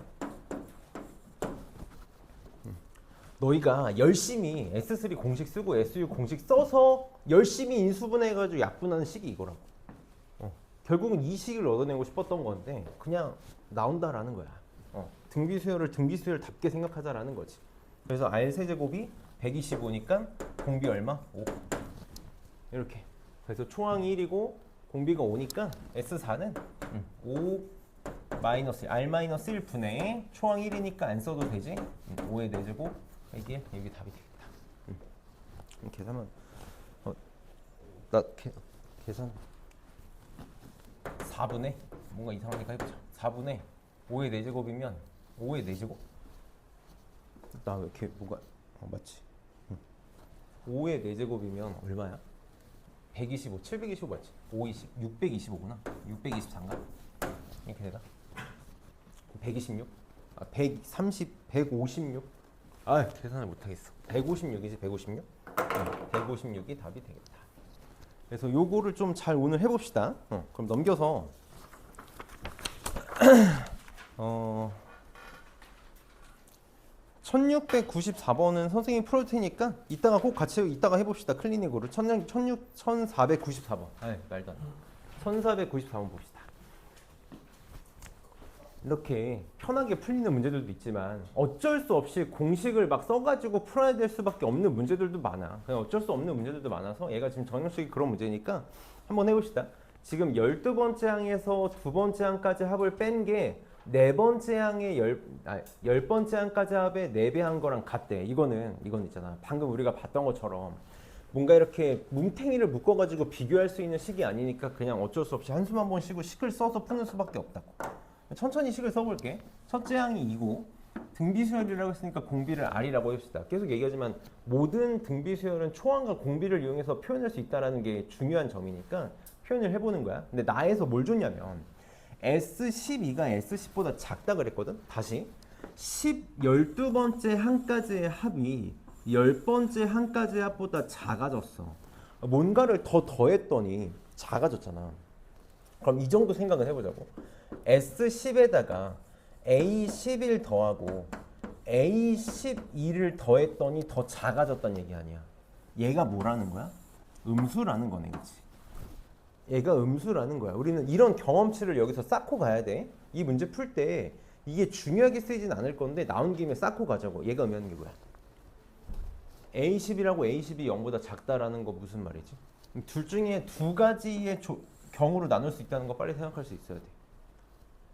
너희가 열심히 S3 공식 쓰고 SU 공식 써서 열심히 인수분해해가지고 약분하는 식이 이거라고. 결국은 이 식을 얻어내고 싶었던 건데 그냥 나온다라는 거야. 등비수열을 등비수열답게 생각하자라는 거지. 그래서 R 세제곱이 125니까 공비 얼마? 5. 이렇게. 그래서 초항이 1이고 공비가 5니까 S4는 5 마이너스 R 마이너스 1분의 초항 1이니까 안 써도 되지. 5의 4제곱 이게 여기 답이 되겠다. 계산은 나 계산 4분의 뭔가 이상하니까 해보자. 4분의 5의 4제곱이면 5의 4제곱? 나 왜 이렇게 뭐가 맞지? 5의 4제곱이면 얼마야? 125, 725 맞지? 5, 20, 625구나. 624인가? 이렇게 되나? 126? 130, 156? 계산을 못하겠어. 156이지, 156? 156이 답이 되겠다. 그래서 요거를 좀 잘 오늘 해봅시다. 그럼 넘겨서 1694번은 선생님이 풀어줄 테니까 이따가 꼭 같이 이따가 해봅시다. 클리닉으로 1494번. 말도 안 돼. 1494번 봅시다. 이렇게 편하게 풀리는 문제들도 있지만 어쩔 수 없이 공식을 막 써가지고 풀어야 될 수밖에 없는 문제들도 많아. 그냥 어쩔 수 없는 문제들도 많아서 얘가 지금 전형식이 그런 문제니까 한번 해봅시다. 지금 12번째 항에서 2번째 항까지 합을 뺀 게 4번째 항의 10번째 항까지 합의 4배 한 거랑 같대. 이건 있잖아. 방금 우리가 봤던 것처럼 뭔가 이렇게 뭉탱이를 묶어가지고 비교할 수 있는 식이 아니니까 그냥 어쩔 수 없이 한숨 한 번 쉬고 식을 써서 푸는 수밖에 없다고. 천천히 식을 써볼게. 첫째 항이 2고 등비수열이라고 했으니까 공비를 R이라고 해봅시다. 계속 얘기하지만 모든 등비수열은 초항과 공비를 이용해서 표현할 수 있다는 게 중요한 점이니까 표현을 해보는 거야. 근데 나에서 뭘 줬냐면 S12가 S10보다 작다 그랬거든. 다시 12번째 항까지의 합이 10번째 항까지의 합보다 작아졌어. 뭔가를 더 더했더니 작아졌잖아. 그럼 이 정도 생각을 해보자고. S10에다가 A11 더하고 A12를 더했더니 더 작아졌다는 얘기 아니야. 얘가 뭐라는 거야? 음수라는 거네, 그치? 얘가 음수라는 거야. 우리는 이런 경험치를 여기서 쌓고 가야 돼. 이 문제 풀 때 이게 중요하게 쓰이진 않을 건데 나온 김에 쌓고 가자고. 얘가 의미하는 게 뭐야? A10이라고 A10이 0보다 작다라는 거 무슨 말이지? 둘 중에 두 가지의 경우로 나눌 수 있다는 거 빨리 생각할 수 있어야 돼.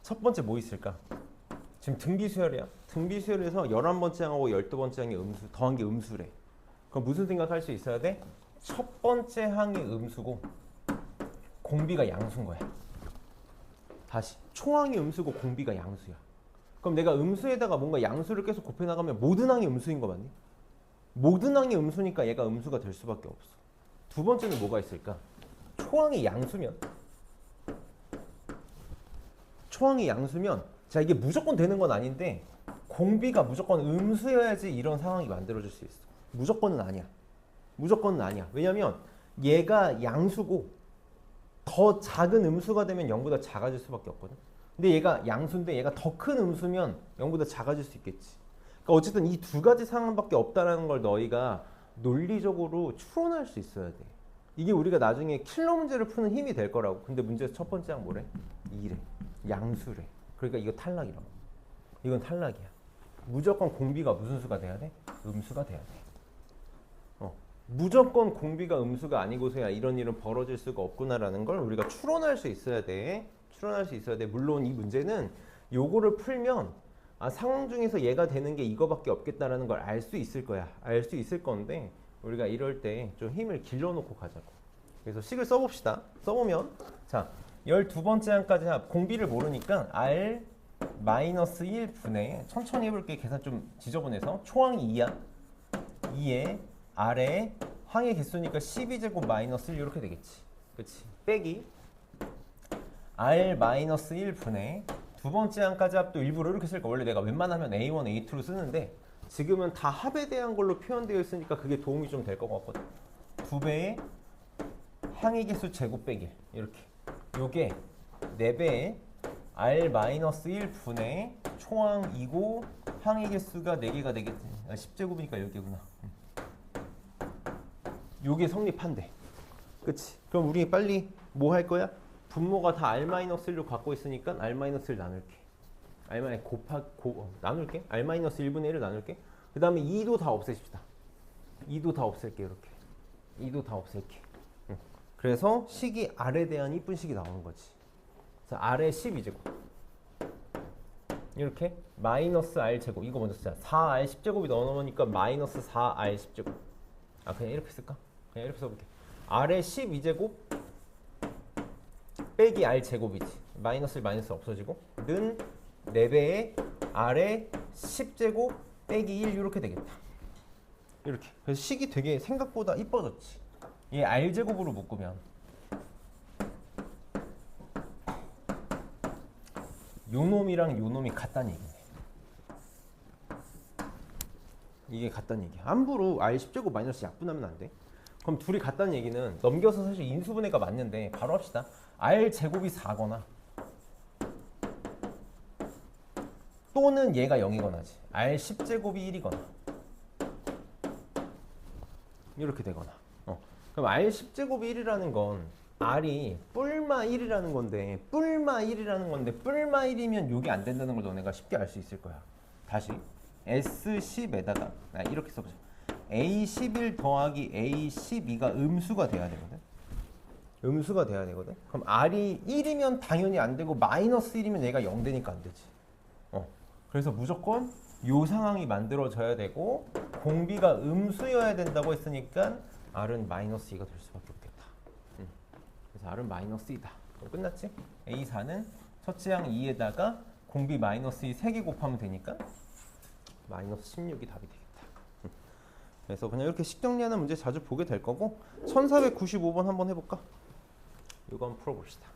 첫 번째 뭐 있을까? 지금 등비수열이야. 등비수열에서 11번째 항하고 12번째 항의 음수, 더한 게 음수래. 그럼 무슨 생각할 수 있어야 돼? 첫 번째 항이 음수고 공비가 양수인 거야. 다시 초항이 음수고 공비가 양수야. 그럼 내가 음수에다가 뭔가 양수를 계속 곱해나가면 모든 항이 음수인 거 맞니? 모든 항이 음수니까 얘가 음수가 될 수밖에 없어. 두 번째는 뭐가 있을까? 초항이 양수면 자 이게 무조건 되는 건 아닌데 공비가 무조건 음수여야지 이런 상황이 만들어질 수 있어. 무조건은 아니야. 왜냐면 얘가 양수고 더 작은 음수가 되면 0보다 작아질 수밖에 없거든. 근데 얘가 양수인데 얘가 더 큰 음수면 0보다 작아질 수 있겠지. 그러니까 어쨌든 이 두 가지 상황밖에 없다라는 걸 너희가 논리적으로 추론할 수 있어야 돼. 이게 우리가 나중에 킬러 문제를 푸는 힘이 될 거라고. 근데 문제에서 첫 번째 항 뭐래? 2래. 양수래. 그러니까 이거 탈락이라고. 이건 탈락이야. 무조건 공비가 무슨 수가 돼야 돼? 음수가 돼야 돼. 무조건 공비가 음수가 아니고서야 이런 일은 벌어질 수가 없구나라는 걸 우리가 추론할 수 있어야 돼. 추론할 수 있어야 돼. 물론 이 문제는 요거를 풀면 상황 중에서 얘가 되는 게 이거밖에 없겠다라는 걸 알 수 있을 거야. 알 수 있을 건데 우리가 이럴 때 좀 힘을 길러놓고 가자고. 그래서 식을 써봅시다. 써보면 자 12번째 항까지 공비를 모르니까 R 마이너스 1분의 천천히 해볼게. 계산 좀 지저분해서 초항이 2야. 2에 R에 항의 개수니까 12제곱 마이너스 1 이렇게 되겠지. 그치? 빼기 R 마이너스 1분의 두 번째 항까지 합도 일부러 이렇게 쓸 거. 원래 내가 웬만하면 A1, A2로 쓰는데 지금은 다 합에 대한 걸로 표현되어 있으니까 그게 도움이 좀 될 것 같거든. 2배의 항의 개수 제곱 빼기 이렇게. 요게 4배의 R 마이너스 1분의 초항 2고 항의 개수가 4개가 되겠지. 10제곱이니까 10개구나. 요게 성립한대. 그치? 그럼 우리 빨리 뭐 할 거야? 분모가 다 R-1로 갖고 있으니까 R-1을 나눌게. 나눌게. R-1분의 1을 나눌게. 그 다음에 2도 다 없애십시다. 2도 다 없앨게. 이렇게 2도 다 없앨게. 그래서 식이 R에 대한 이쁜 식이 나오는 거지. 그래서 R의 12제곱 이렇게 마이너스 R제곱 이거 먼저 쓰자. 4R 10제곱이 넣어놓으니까 마이너스 4R 10제곱. 그냥 이렇게 쓸까? 그냥 이렇게 써볼게. R의 12제곱 빼기 R제곱이지. 마이너스 없어지고 는 4배의 R의 10제곱 빼기 1 이렇게 되겠다. 이렇게. 그래서 식이 되게 생각보다 이뻐졌지. 얘 R제곱으로 묶으면 요 놈이랑 요 놈이 같다는 얘기네. 이게 같다는 얘기야. 함부로 R10제곱 마이너스 약분하면 안 돼. 그럼 둘이 같다는 얘기는 넘겨서 사실 인수분해가 맞는데 바로 합시다. R제곱이 4거나 또는 얘가 0이거나지. R10제곱이 1이거나 이렇게 되거나. 그럼 R10제곱이 1이라는 건 R이 뿔마 1이라는 건데 뿔마 1이면 요게 안 된다는 걸 너네가 쉽게 알 수 있을 거야. 다시 S10에다가 이렇게 써보자. A11 더하기 A12가 음수가 돼야 되거든. 음수가 돼야 되거든. 그럼 R이 1이면 당연히 안 되고 마이너스 1이면 얘가 0 되니까 안 되지. 그래서 무조건 요 상황이 만들어져야 되고 공비가 음수여야 된다고 했으니까 R은 마이너스 2가 될 수밖에 없겠다. 그래서 R은 마이너스 2다. 그럼 끝났지? A4는 첫째 항 2에다가 공비 마이너스 2 3개 곱하면 되니까 마이너스 16이 답이 되겠다. 그래서 그냥 이렇게 식 정리하는 문제 자주 보게 될 거고 1495번 한번 해볼까? 이거 한번 풀어봅시다.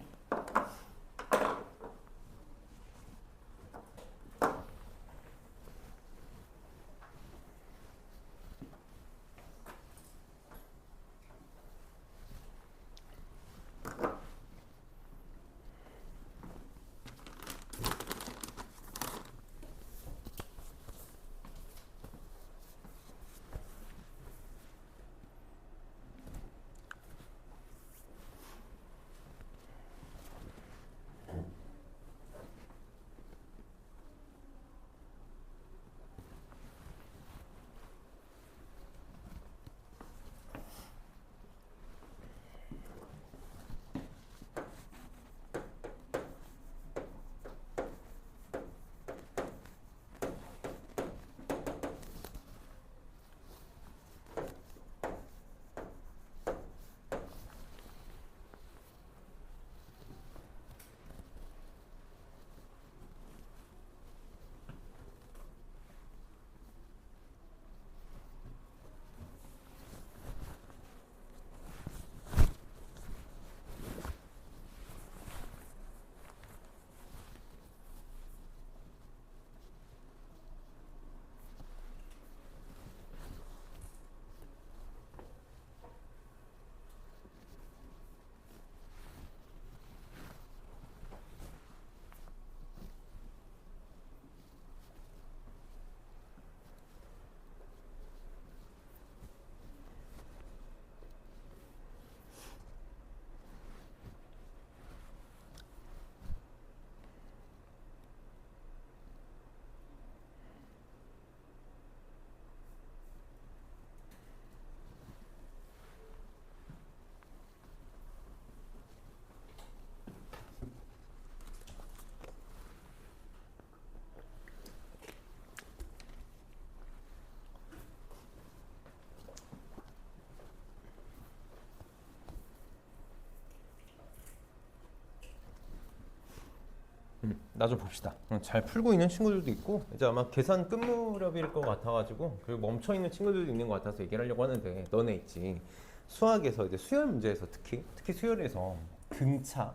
나 좀 봅시다. 잘 풀고 있는 친구들도 있고 이제 아마 계산 끝 무렵일 것 같아가지고 그리고 멈춰 있는 친구들도 있는 것 같아서 얘기를 하려고 하는데 너네 있지. 수학에서 이제 수열 문제에서 특히 수열에서 등차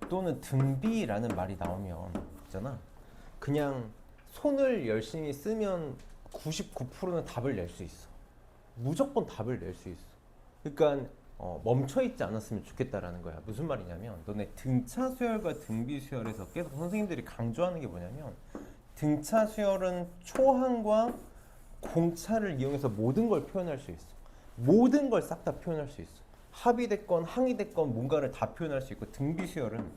또는 등비라는 말이 나오면 있잖아. 그냥 손을 열심히 쓰면 99%는 답을 낼 수 있어. 무조건 답을 낼 수 있어. 그러니까 멈춰 있지 않았으면 좋겠다라는 거야. 무슨 말이냐면 너네 등차 수열과 등비 수열에서 계속 선생님들이 강조하는 게 뭐냐면 등차 수열은 초항과 공차를 이용해서 모든 걸 표현할 수 있어. 모든 걸 싹 다 표현할 수 있어. 합이 됐건 항이 됐건 뭔가를 다 표현할 수 있고 등비 수열은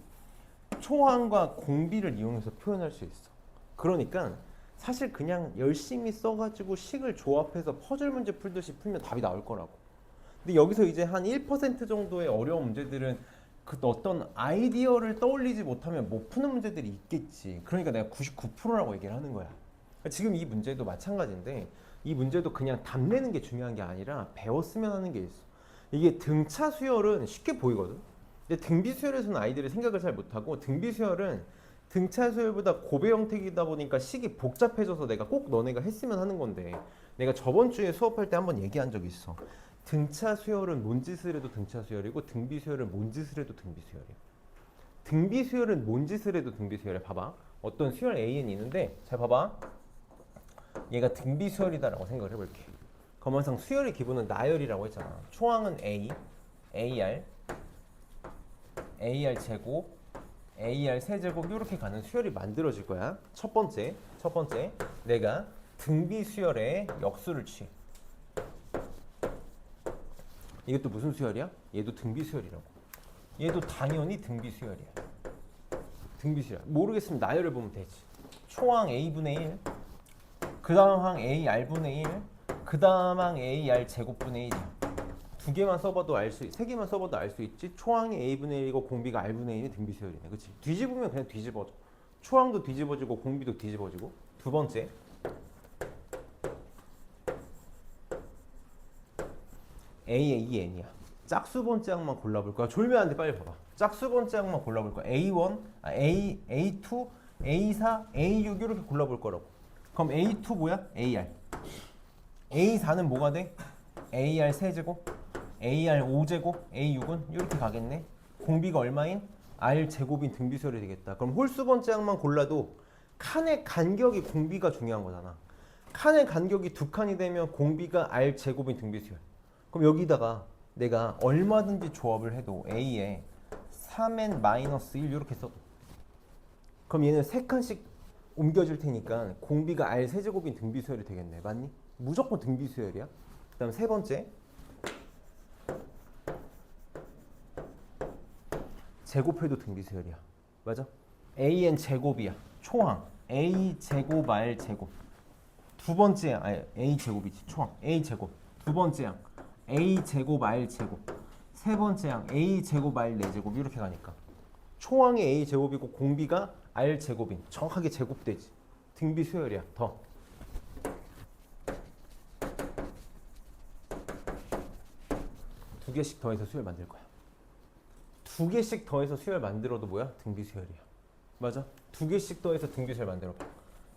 초항과 공비를 이용해서 표현할 수 있어. 그러니까 사실 그냥 열심히 써가지고 식을 조합해서 퍼즐 문제 풀듯이 풀면 답이 나올 거라고. 근데 여기서 이제 한 1% 정도의 어려운 문제들은 그 어떤 아이디어를 떠올리지 못하면 못 푸는 문제들이 있겠지. 그러니까 내가 99%라고 얘기를 하는 거야. 지금 이 문제도 마찬가지인데 이 문제도 그냥 답 내는 게 중요한 게 아니라 배웠으면 하는 게 있어. 이게 등차 수열은 쉽게 보이거든. 근데 등비 수열에서는 아이들이 생각을 잘 못하고 등비 수열은 등차 수열보다 고배 형태이다 보니까 식이 복잡해져서 내가 꼭 너네가 했으면 하는 건데 내가 저번 주에 수업할 때 한번 얘기한 적이 있어. 등차 수열은 뭔 짓을 해도 등차 수열이고 등비 수열은 뭔 짓을 해도 등비 수열이야. 등비 수열은 뭔 짓을 해도 등비 수열이야. 봐봐. 어떤 수열 AN이 있는데 잘 봐봐. 얘가 등비 수열이다라고 생각을 해볼게. 그럼 항상 수열의 기본은 나열이라고 했잖아. 초항은 A, AR, AR 제곱, AR 세제곱 이렇게 가는 수열이 만들어질 거야. 첫 번째 내가 등비 수열의 역수를 취해. 이것도 무슨 수열이야? 얘도 등비 수열이라고. 얘도 당연히 등비 수열이야. 등비 수열. 모르겠으면 나열을 보면 되지. 초항 A분의 1, 그 다음 항 AR분의 1, 그 다음 항 AR 제곱분의 1이야. 두 개만 써봐도 알 수, 세 개만 써봐도 알 수 있지. 초항이 A분의 1이고 공비가 R분의 1이 등비 수열이네. 그치? 뒤집으면 그냥 뒤집어져. 초항도 뒤집어지고 공비도 뒤집어지고. 두 번째. AAN이야. 짝수 번째 항만 골라볼 거야. 졸면한데 빨리 봐봐. 짝수 번째 항만 골라볼 거야. A1, A2, A4, A6 이렇게 골라볼 거라고. 그럼 A2 뭐야? AR. A4는 뭐가 돼? AR 세제곱, AR 5제곱, A6은 이렇게 가겠네. 공비가 얼마인? R 제곱인 등비수열이 되겠다. 그럼 홀수 번째 항만 골라도 칸의 간격이 공비가 중요한 거잖아. 칸의 간격이 두 칸이 되면 공비가 R 제곱인 등비수열. 그럼 여기다가 내가 얼마든지 조합을 해도 A에 3n-1 이렇게 써도 그럼 얘는 세 칸씩 옮겨줄 테니까 공비가 R 세제곱인 등비수열이 되겠네. 맞니? 무조건 등비수열이야. 그 다음 세 번째 제곱해도 등비수열이야. 맞아? AN 제곱이야. 초항 A 제곱 R 제곱. 두 번째 A 제곱이지. 초항 A 제곱. 두 번째 항 A 제곱 R 제곱. 세 번째 항 A 제곱 R 4제곱 이렇게 가니까 초항이 A 제곱이고 공비가 R 제곱인 정확하게 제곱되지. 등비수열이야. 더 두 개씩 더해서 수열 만들 거야. 두 개씩 더해서 수열 만들어도 뭐야? 등비수열이야. 맞아? 두 개씩 더해서 등비수열 만들어 봐.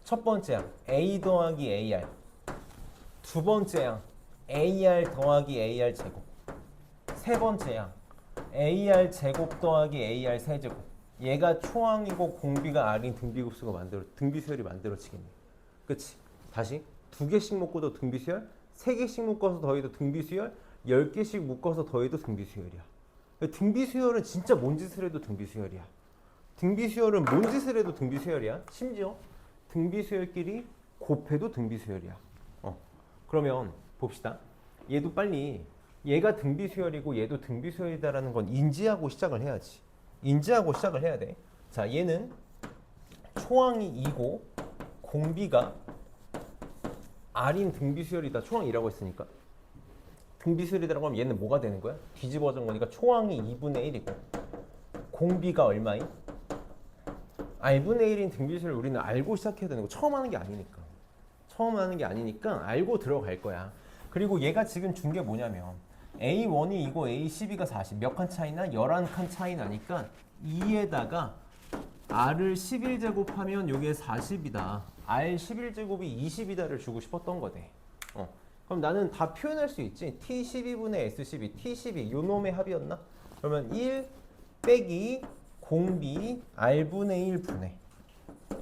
첫 번째 항 A 더하기 AR. 두 번째 항 AR 더하기 AR 제곱. 세 번째 항 AR 제곱 더하기 AR 세제곱. 얘가 초항이고 공비가 R인 등비급수가 등비수열이 만들어지겠네. 그치? 다시 두 개씩 묶어도 등비수열, 세 개씩 묶어서 더해도 등비수열, 10개씩 묶어서 더해도 등비수열이야. 등비수열은 진짜 뭔 짓을 해도 등비수열이야. 등비수열은 뭔 짓을 해도 등비수열이야. 심지어 등비수열끼리 곱해도 등비수열이야. 그러면 봅시다. 얘도 빨리 얘가 등비수열이고 얘도 등비수열이다라는 건 인지하고 시작을 해야지. 인지하고 시작을 해야 돼. 자, 얘는 초항이 2고 공비가 R인 등비수열이다. 초항 2라고 했으니까. 등비수열이라고 하면 얘는 뭐가 되는 거야? 뒤집어진 거니까 초항이 2분의 1이고 공비가 얼마인? R분의 1인 등비수열을 우리는 알고 시작해야 되는 거. 처음 하는 게 아니니까. 처음 하는 게 아니니까 알고 들어갈 거야. 그리고 얘가 지금 준 게 뭐냐면 A1이 2고 A12가 40. 몇 칸 차이나? 11칸 차이 나니까 2에다가 r을 11제곱하면 요게 40이다. r 11제곱이 20이다를 주고 싶었던 거네. 그럼 나는 다 표현할 수 있지. t12분의 s12, t12 요 놈의 합이었나? 그러면 1 빼기 공비 r분의 1분의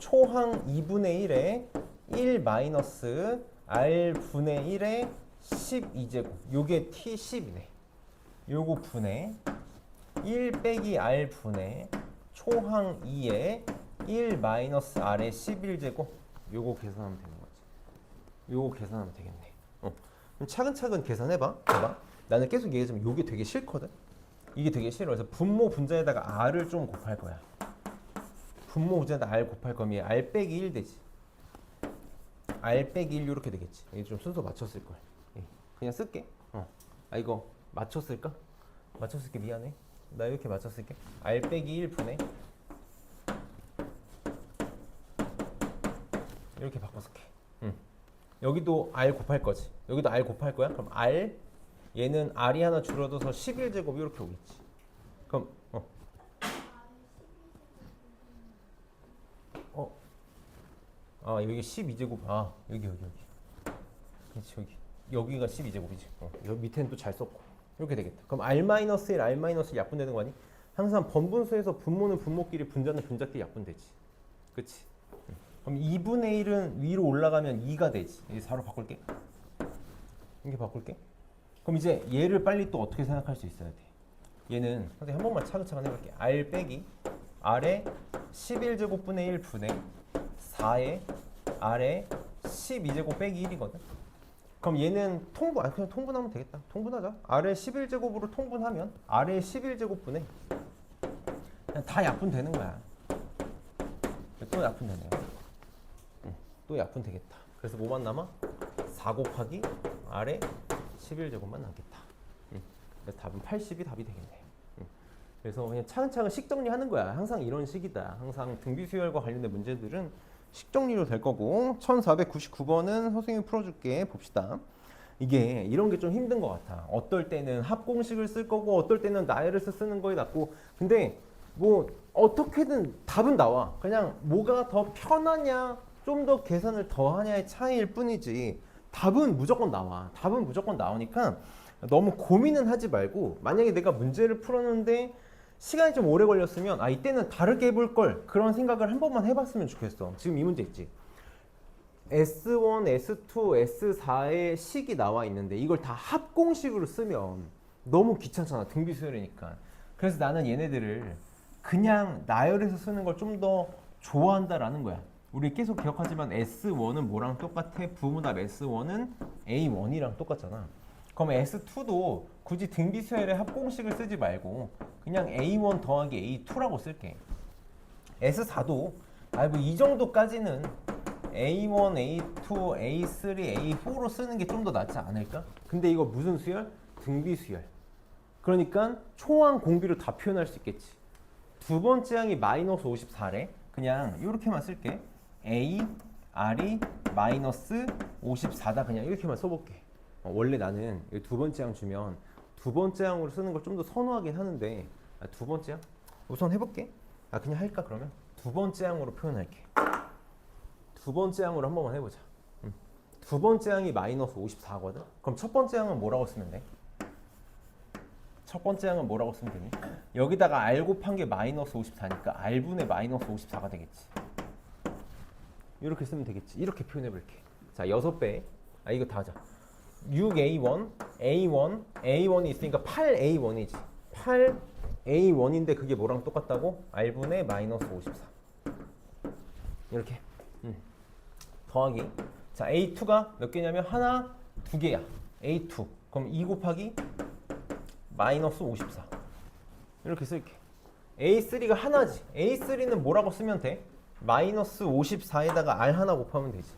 초항 2분의 1에 1 마이너스 r분의 1에 12제곱 요게 t10이네. 요거 분의 1 빼기 r분의 초항 2에 1 마이너스 r의 11제곱 요거 계산하면 되는 거지. 요거 계산하면 되겠네. 그럼 차근차근 계산해봐. 봐봐. 나는 계속 얘기하지만 요게 되게 싫거든. 이게 되게 싫어. 그래서 분모 분자에다가 r을 좀 곱할 거야. 분모 분자에다 r 곱할 거면 r 빼기 1 되지. r 빼기 1 이렇게 되겠지. 이게 좀 순서 맞췄을 걸. 그냥 쓸게. 이거 맞췄을까? 맞췄을게. 미안해. 나 이렇게 맞췄을게. r 빼기 1 분의 이렇게 바꿔 쓸게. 여기도 r 곱할 거지. 여기도 r 곱할 거야. 그럼 r 얘는 r이 하나 줄어들어서 11제곱 이렇게 오겠지. 그럼 여기 12제곱. 여기. 그렇지, 여기가 12제곱이지. 여기 밑에는 또 잘 썼고. 이렇게 되겠다. 그럼 r-1, r-1 약분되는 거 아니? 항상 번분수에서 분모는 분모끼리, 분자는 분자끼리 약분되지. 그치? 그럼 2분의 1은 위로 올라가면 2가 되지. 이제 4로 바꿀게. 이렇게 바꿀게. 그럼 이제 얘를 빨리 또 어떻게 생각할 수 있어야 돼? 얘는 선생님 한 번만 차근차근 해볼게. r 빼기 r의 11제곱분의 1 분의 4의 r의 12제곱 빼기 1이거든. 그럼 얘는 그냥 통분하면 되겠다. 통분하자. r의 11제곱으로 통분하면 r의 11제곱분의 그냥 다 약분되는 거야. 또 약분되네요. 또 약분되겠다. 그래서 뭐만 남아? 4 곱하기 r의 11제곱만 남겠다. 그래서 답은 80이 답이 되겠네. 그래서 그냥 차근차근 식 정리하는 거야. 항상 이런 식이다. 항상 등비수열과 관련된 문제들은 식 정리로 될 거고 1499번은 선생님이 풀어줄게. 봅시다. 이게 이런 게 좀 힘든 것 같아. 어떨 때는 합공식을 쓸 거고 어떨 때는 나열해서 쓰는 거에 낫고 근데 뭐 어떻게든 답은 나와. 그냥 뭐가 더 편하냐 좀 더 계산을 더 하냐의 차이일 뿐이지 답은 무조건 나와. 답은 무조건 나오니까 너무 고민은 하지 말고 만약에 내가 문제를 풀었는데 시간이 좀 오래 걸렸으면 이때는 다르게 해볼 걸 그런 생각을 한 번만 해봤으면 좋겠어. 지금 이 문제 있지. S1, S2, S4의 식이 나와 있는데 이걸 다 합공식으로 쓰면 너무 귀찮잖아. 등비수열이니까. 그래서 나는 얘네들을 그냥 나열해서 쓰는 걸 좀 더 좋아한다라는 거야. 우리 계속 기억하지만 S1은 뭐랑 똑같아? 부모답 S1은 A1이랑 똑같잖아. 그럼 S2도 굳이 등비수열의 합공식을 쓰지 말고 그냥 A1 더하기 A2라고 쓸게. S4도 뭐 이 정도까지는 A1, A2, A3, A4로 쓰는 게 좀 더 낫지 않을까? 근데 이거 무슨 수열? 등비수열. 그러니까 초항 공비로 다 표현할 수 있겠지. 두 번째 항이 마이너스 54래. 그냥 이렇게만 쓸게. A, R이 마이너스 54다. 그냥 이렇게만 써볼게. 원래 나는 두 번째 항 주면 두 번째 항으로 쓰는 걸 좀 더 선호하긴 하는데 두 번째 항? 우선 해볼게. 그냥 할까 그러면? 두 번째 항으로 표현할게. 두 번째 항으로 한 번만 해보자. 두 번째 항이 마이너스 54거든? 그럼 첫 번째 항은 뭐라고 쓰면 돼? 첫 번째 항은 뭐라고 쓰면 되니? 여기다가 R 곱한 게 마이너스 54니까 R분의 마이너스 54가 되겠지. 이렇게 쓰면 되겠지. 이렇게 표현해볼게. 자, 6배. 이거 다 하자. 6A1, A1이 있으니까 8A1이지. 8A1인데 그게 뭐랑 똑같다고? R분의 마이너스 54. 이렇게. 더하기. 자, A2가 몇 개냐면 하나, 두 개야. A2. 그럼 2 곱하기 마이너스 54. 이렇게 쓸게. A3가 하나지. A3는 뭐라고 쓰면 돼? 마이너스 54에다가 R 하나 곱하면 되지.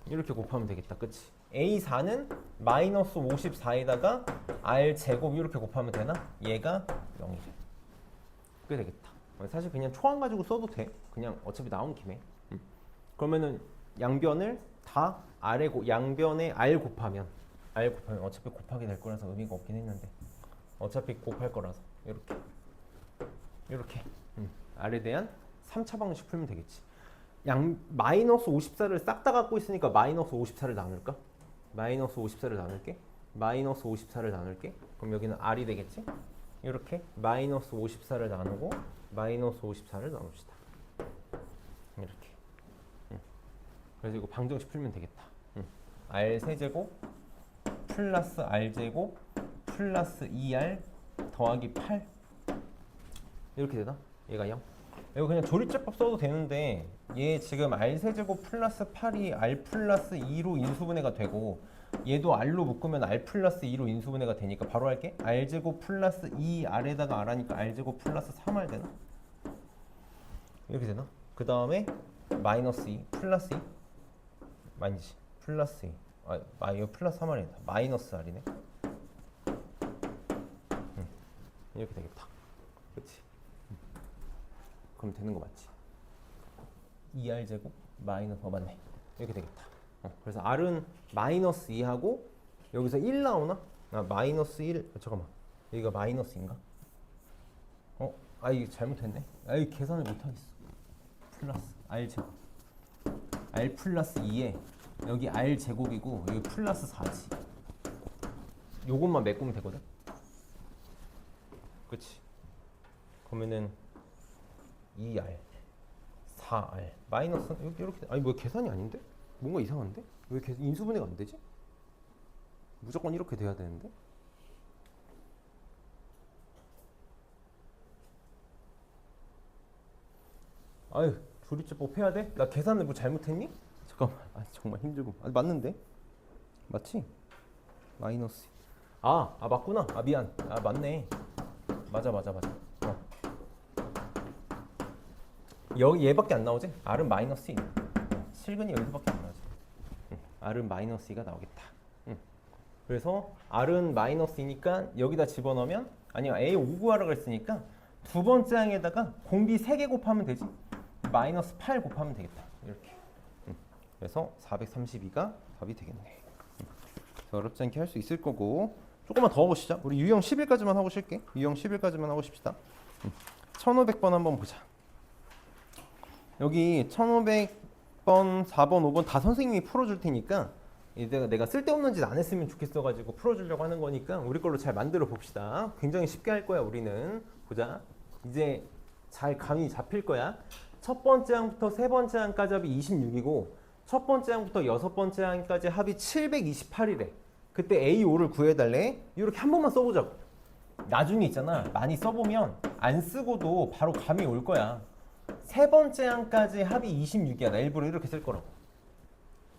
이렇게 곱하면 되겠다. 그치? A4는 마이너스 54에다가 R 제곱 이렇게 곱하면 되나? 얘가 0이래. 그게 되겠다. 사실 그냥 초항 가지고 써도 돼. 그냥 어차피 나온 김에. 그러면은 양변을 다 양변에 R 곱하면 어차피 곱하게 될 거라서 의미가 없긴 했는데 어차피 곱할 거라서 이렇게 R에 대한 3차 방식 풀면 되겠지. 마이너스 54를 싹 다 갖고 있으니까 마이너스 54를 나눌까? 마이너스 54를 나눌게. 마이너스 54를 나눌게. 그럼 여기는 R이 되겠지? 이렇게 마이너스 54를 나누고 마이너스 54를 나눕시다. 이렇게. 그래서 이거 방정식 풀면 되겠다. R 세제곱 플러스 R 제곱 플러스 2R 더하기 8 이렇게 되나? 얘가 0. 이거 그냥 조립제법 써도 되는데 얘 지금 R 세제곱 플러스 8이 R 플러스 2로 인수분해가 되고 얘도 R로 묶으면 R 플러스 2로 인수분해가 되니까 바로 할게. R 제곱 플러스 2R에다가 R 하니까 R 제곱 플러스 3R 되나? 이렇게 되나? 그 다음에 마이너스 2 플러스 2 아니지 플러스 2 이거 플러스 3R이다. 마이너스 R이네. 이렇게 되겠다. 그치? 그럼 되는 거 맞지? 2R 제곱 마이너스 맞네. 이렇게 되겠다. 그래서 R은 마이너스 2하고 여기서 1 나오나? 마이너스 1 잠깐만 여기가 마이너스인가? 이거 잘못했네. 이거 계산을 못하겠어. 플러스 R 제곱 R 플러스 2에 여기 R 제곱이고 여기 플러스 4지. 요것만 메꾸면 되거든. 그치? 그러면은 2R 4R 마이너스 이렇게 뭐 계산이 아닌데? 뭔가 이상한데? 왜 인수분해가 안 되지? 무조건 이렇게 돼야 되는데? 아유 조립제법 해야 돼? 나 계산을 뭐 잘못했니? 잠깐만 정말 힘들고 맞는데? 맞지? 마이너스 맞구나. 미안. 맞네. 맞아. 여기 얘밖에 안 나오지? R은 마이너스 2. 실근이 여기서밖에 안 나오지. R은 마이너스 2가 나오겠다. 그래서 R은 마이너스 2니까 여기다 집어넣으면 아니야 A 5 구하라고 했으니까 두 번째 항에다가 공비 3개 곱하면 되지. 마이너스 8 곱하면 되겠다. 이렇게. 그래서 432가 답이 되겠네. 어렵지 않게 할 수 있을 거고 조금만 더 보시자. 우리 유형 10일까지만 하고 쉴게. 유형 10일까지만 하고 쉽시다. 1500번 한번 보자. 여기 1500번, 4번, 5번 다 선생님이 풀어줄 테니까 내가 쓸데없는 짓 안 했으면 좋겠어가지고 풀어주려고 하는 거니까 우리 걸로 잘 만들어 봅시다. 굉장히 쉽게 할 거야 우리는. 보자. 이제 잘 감이 잡힐 거야. 첫 번째 항부터 세 번째 항까지 합이 26이고 첫 번째 항부터 여섯 번째 항까지 합이 728이래. 그때 A5를 구해달래. 이렇게 한 번만 써보자고. 나중에 있잖아. 많이 써보면 안 쓰고도 바로 감이 올 거야. 세 번째 항까지 합이 26이야. 나 일부러 이렇게 쓸 거라고.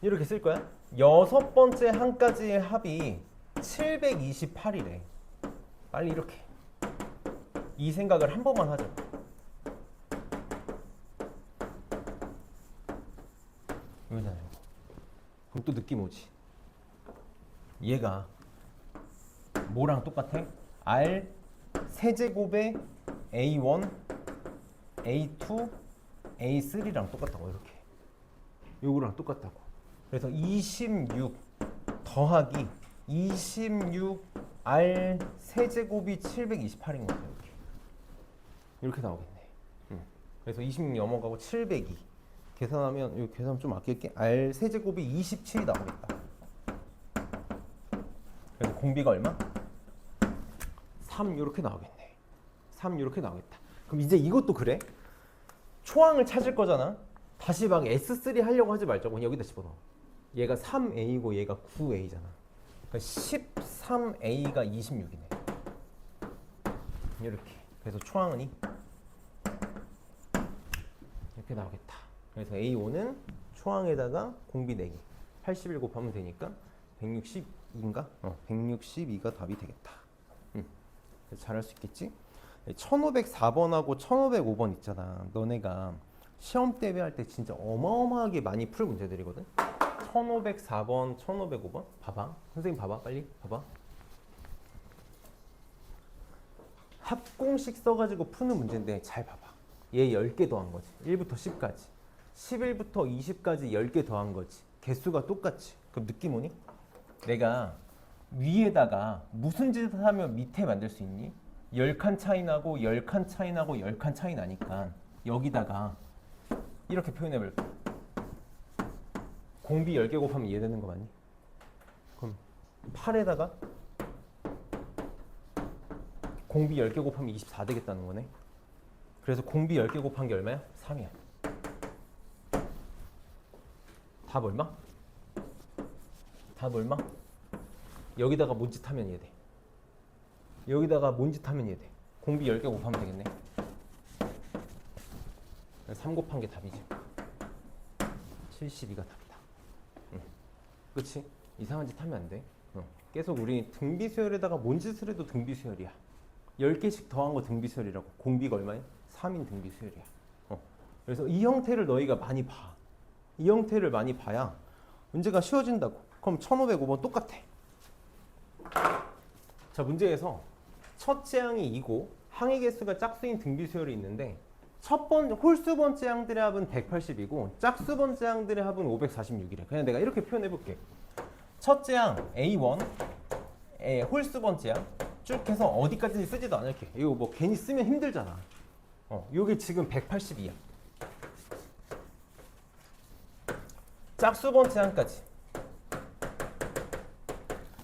이렇게 쓸 거야. 여섯 번째 항까지의 합이 728이래. 빨리 이렇게. 이 생각을 한 번만 하자. 이거잖아요. 그럼 또 느낌 오지. 얘가 뭐랑 똑같아? R 세제곱의 A1, A2, A3랑 똑같다고 이렇게. 요거랑 똑같다고. 그래서 26 더하기 26R 세제곱이 728인 거야. 이렇게 나오겠네. 그래서 26 넘어가고 702 계산하면 이 계산 좀 아낄게. R 세제곱이 27이 나오겠다. 그래서 공비가 얼마? 3 이렇게 나오겠네. 3 이렇게 나오겠다. 그럼 이제 이것도 그래? 초항을 찾을 거잖아. 다시 막 S3 하려고 하지 말자고. 그냥 여기다 집어넣어. 얘가 3A고 얘가 9A잖아. 그러니까 13A가 26이네. 이렇게. 그래서 초항은 이렇게 나오겠다. 그래서 A5는 초항에다가 공비 4개. 81 곱하면 되니까 162인가? 162가 답이 되겠다. 잘할 수 있겠지? 1504번하고 1505번 있잖아. 너네가 시험 대비할 때 진짜 어마어마하게 많이 풀 문제들이거든. 1504번, 1505번 봐봐. 선생님 봐봐. 빨리 봐봐. 합공식 써가지고 푸는 문제인데 잘 봐봐. 얘 10개 더한 거지. 1부터 10까지. 11부터 20까지 10개 더한 거지. 개수가 똑같지. 그럼 느낌 오니? 내가 위에다가 무슨 짓을 하면 밑에 만들 수 있니? 10칸 차이 나고 10칸 차이 나고 10칸 차이 나니까 여기다가 이렇게 표현해볼게. 공비 10개 곱하면 이해되는 거 맞니? 그럼 8에다가 공비 10개 곱하면 24 되겠다는 거네. 그래서 공비 10개 곱한 게 얼마야? 3이야. 답 얼마? 답 얼마? 여기다가 뭔 짓 하면 이해돼. 여기다가 뭔 짓 하면 이해돼. 공비 10개 곱하면 되겠네. 3 곱한 게 답이지. 72가 답이다. 그치? 이상한 짓 하면 안 돼. 계속 우리 등비수열에다가 뭔 짓을 해도 등비수열이야. 10개씩 더한 거 등비수열이라고. 공비가 얼마야? 3인 등비수열이야. 그래서 이 형태를 너희가 많이 봐. 이 형태를 많이 봐야 문제가 쉬워진다고. 그럼 1505번 똑같아. 자, 문제에서 첫째 항이 2고 항의 개수가 짝수인 등비수열이 있는데 홀수 번째 항들의 합은 180이고 짝수 번째 항들의 합은 546이래. 그냥 내가 이렇게 표현해 볼게. 첫째 항 A1 홀수 번째 항 쭉 해서 어디까지 쓰지도 않을게. 이거 뭐 괜히 쓰면 힘들잖아. 요게 지금 182야. 짝수 번째 항까지.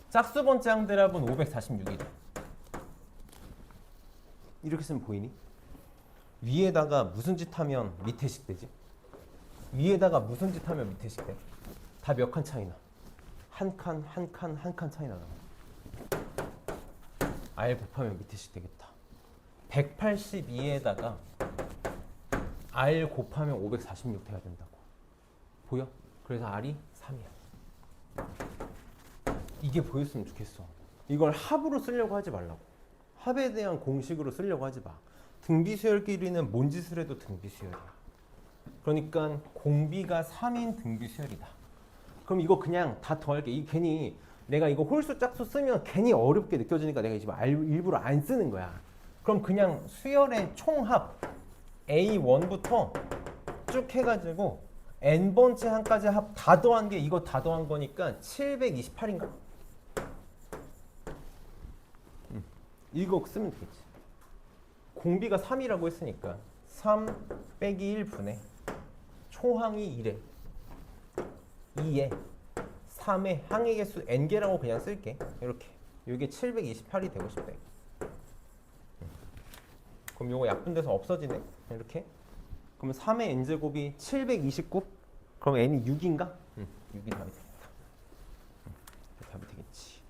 짝수 번째 항들의 합은 546이래. 이렇게 쓰면 보이니? 위에다가 무슨 짓 하면 밑에식 되지? 위에다가 무슨 짓 하면 밑에식 돼? 다 몇 칸 차이나? 한 칸, 한 칸, 한 칸 차이 나잖아. R 곱하면 밑에식 되겠다. 182에다가 R 곱하면 546 돼야 된다고. 보여? 그래서 R이 3이야. 이게 보였으면 좋겠어. 이걸 합으로 쓰려고 하지 말라고. 합에 대한 공식으로 쓰려고 하지 마. 등비수열끼리는 뭔 짓을 해도 등비수열이야. 그러니까 공비가 3인 등비수열이다. 그럼 이거 그냥 다 더할게. 이 괜히 내가 이거 홀수 짝수 쓰면 괜히 어렵게 느껴지니까 내가 지금 일부러 안 쓰는 거야. 그럼 그냥 수열의 총합 A1부터 쭉 해가지고 N번째 항까지 합 다 더한 게 이거 다 더한 거니까 728인가? 이거 쓰면 되겠지. 공비가 3이라고 했으니까 3 빼기 1분의 초항이 1에 2에 3의 항의 개수 n개라고 그냥 쓸게. 이렇게. 이게 728이 되고 싶대. 그럼 요거 약분돼서 없어지네. 이렇게. 그러면 3의 n제곱이 729? 그럼 n이 6인가? 6이 답이 되겠다. 답이 되겠지.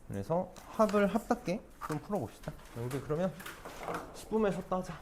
그래서 합을 합답게 좀 풀어봅시다. 여기 그러면 10분만 쉬었다 하자.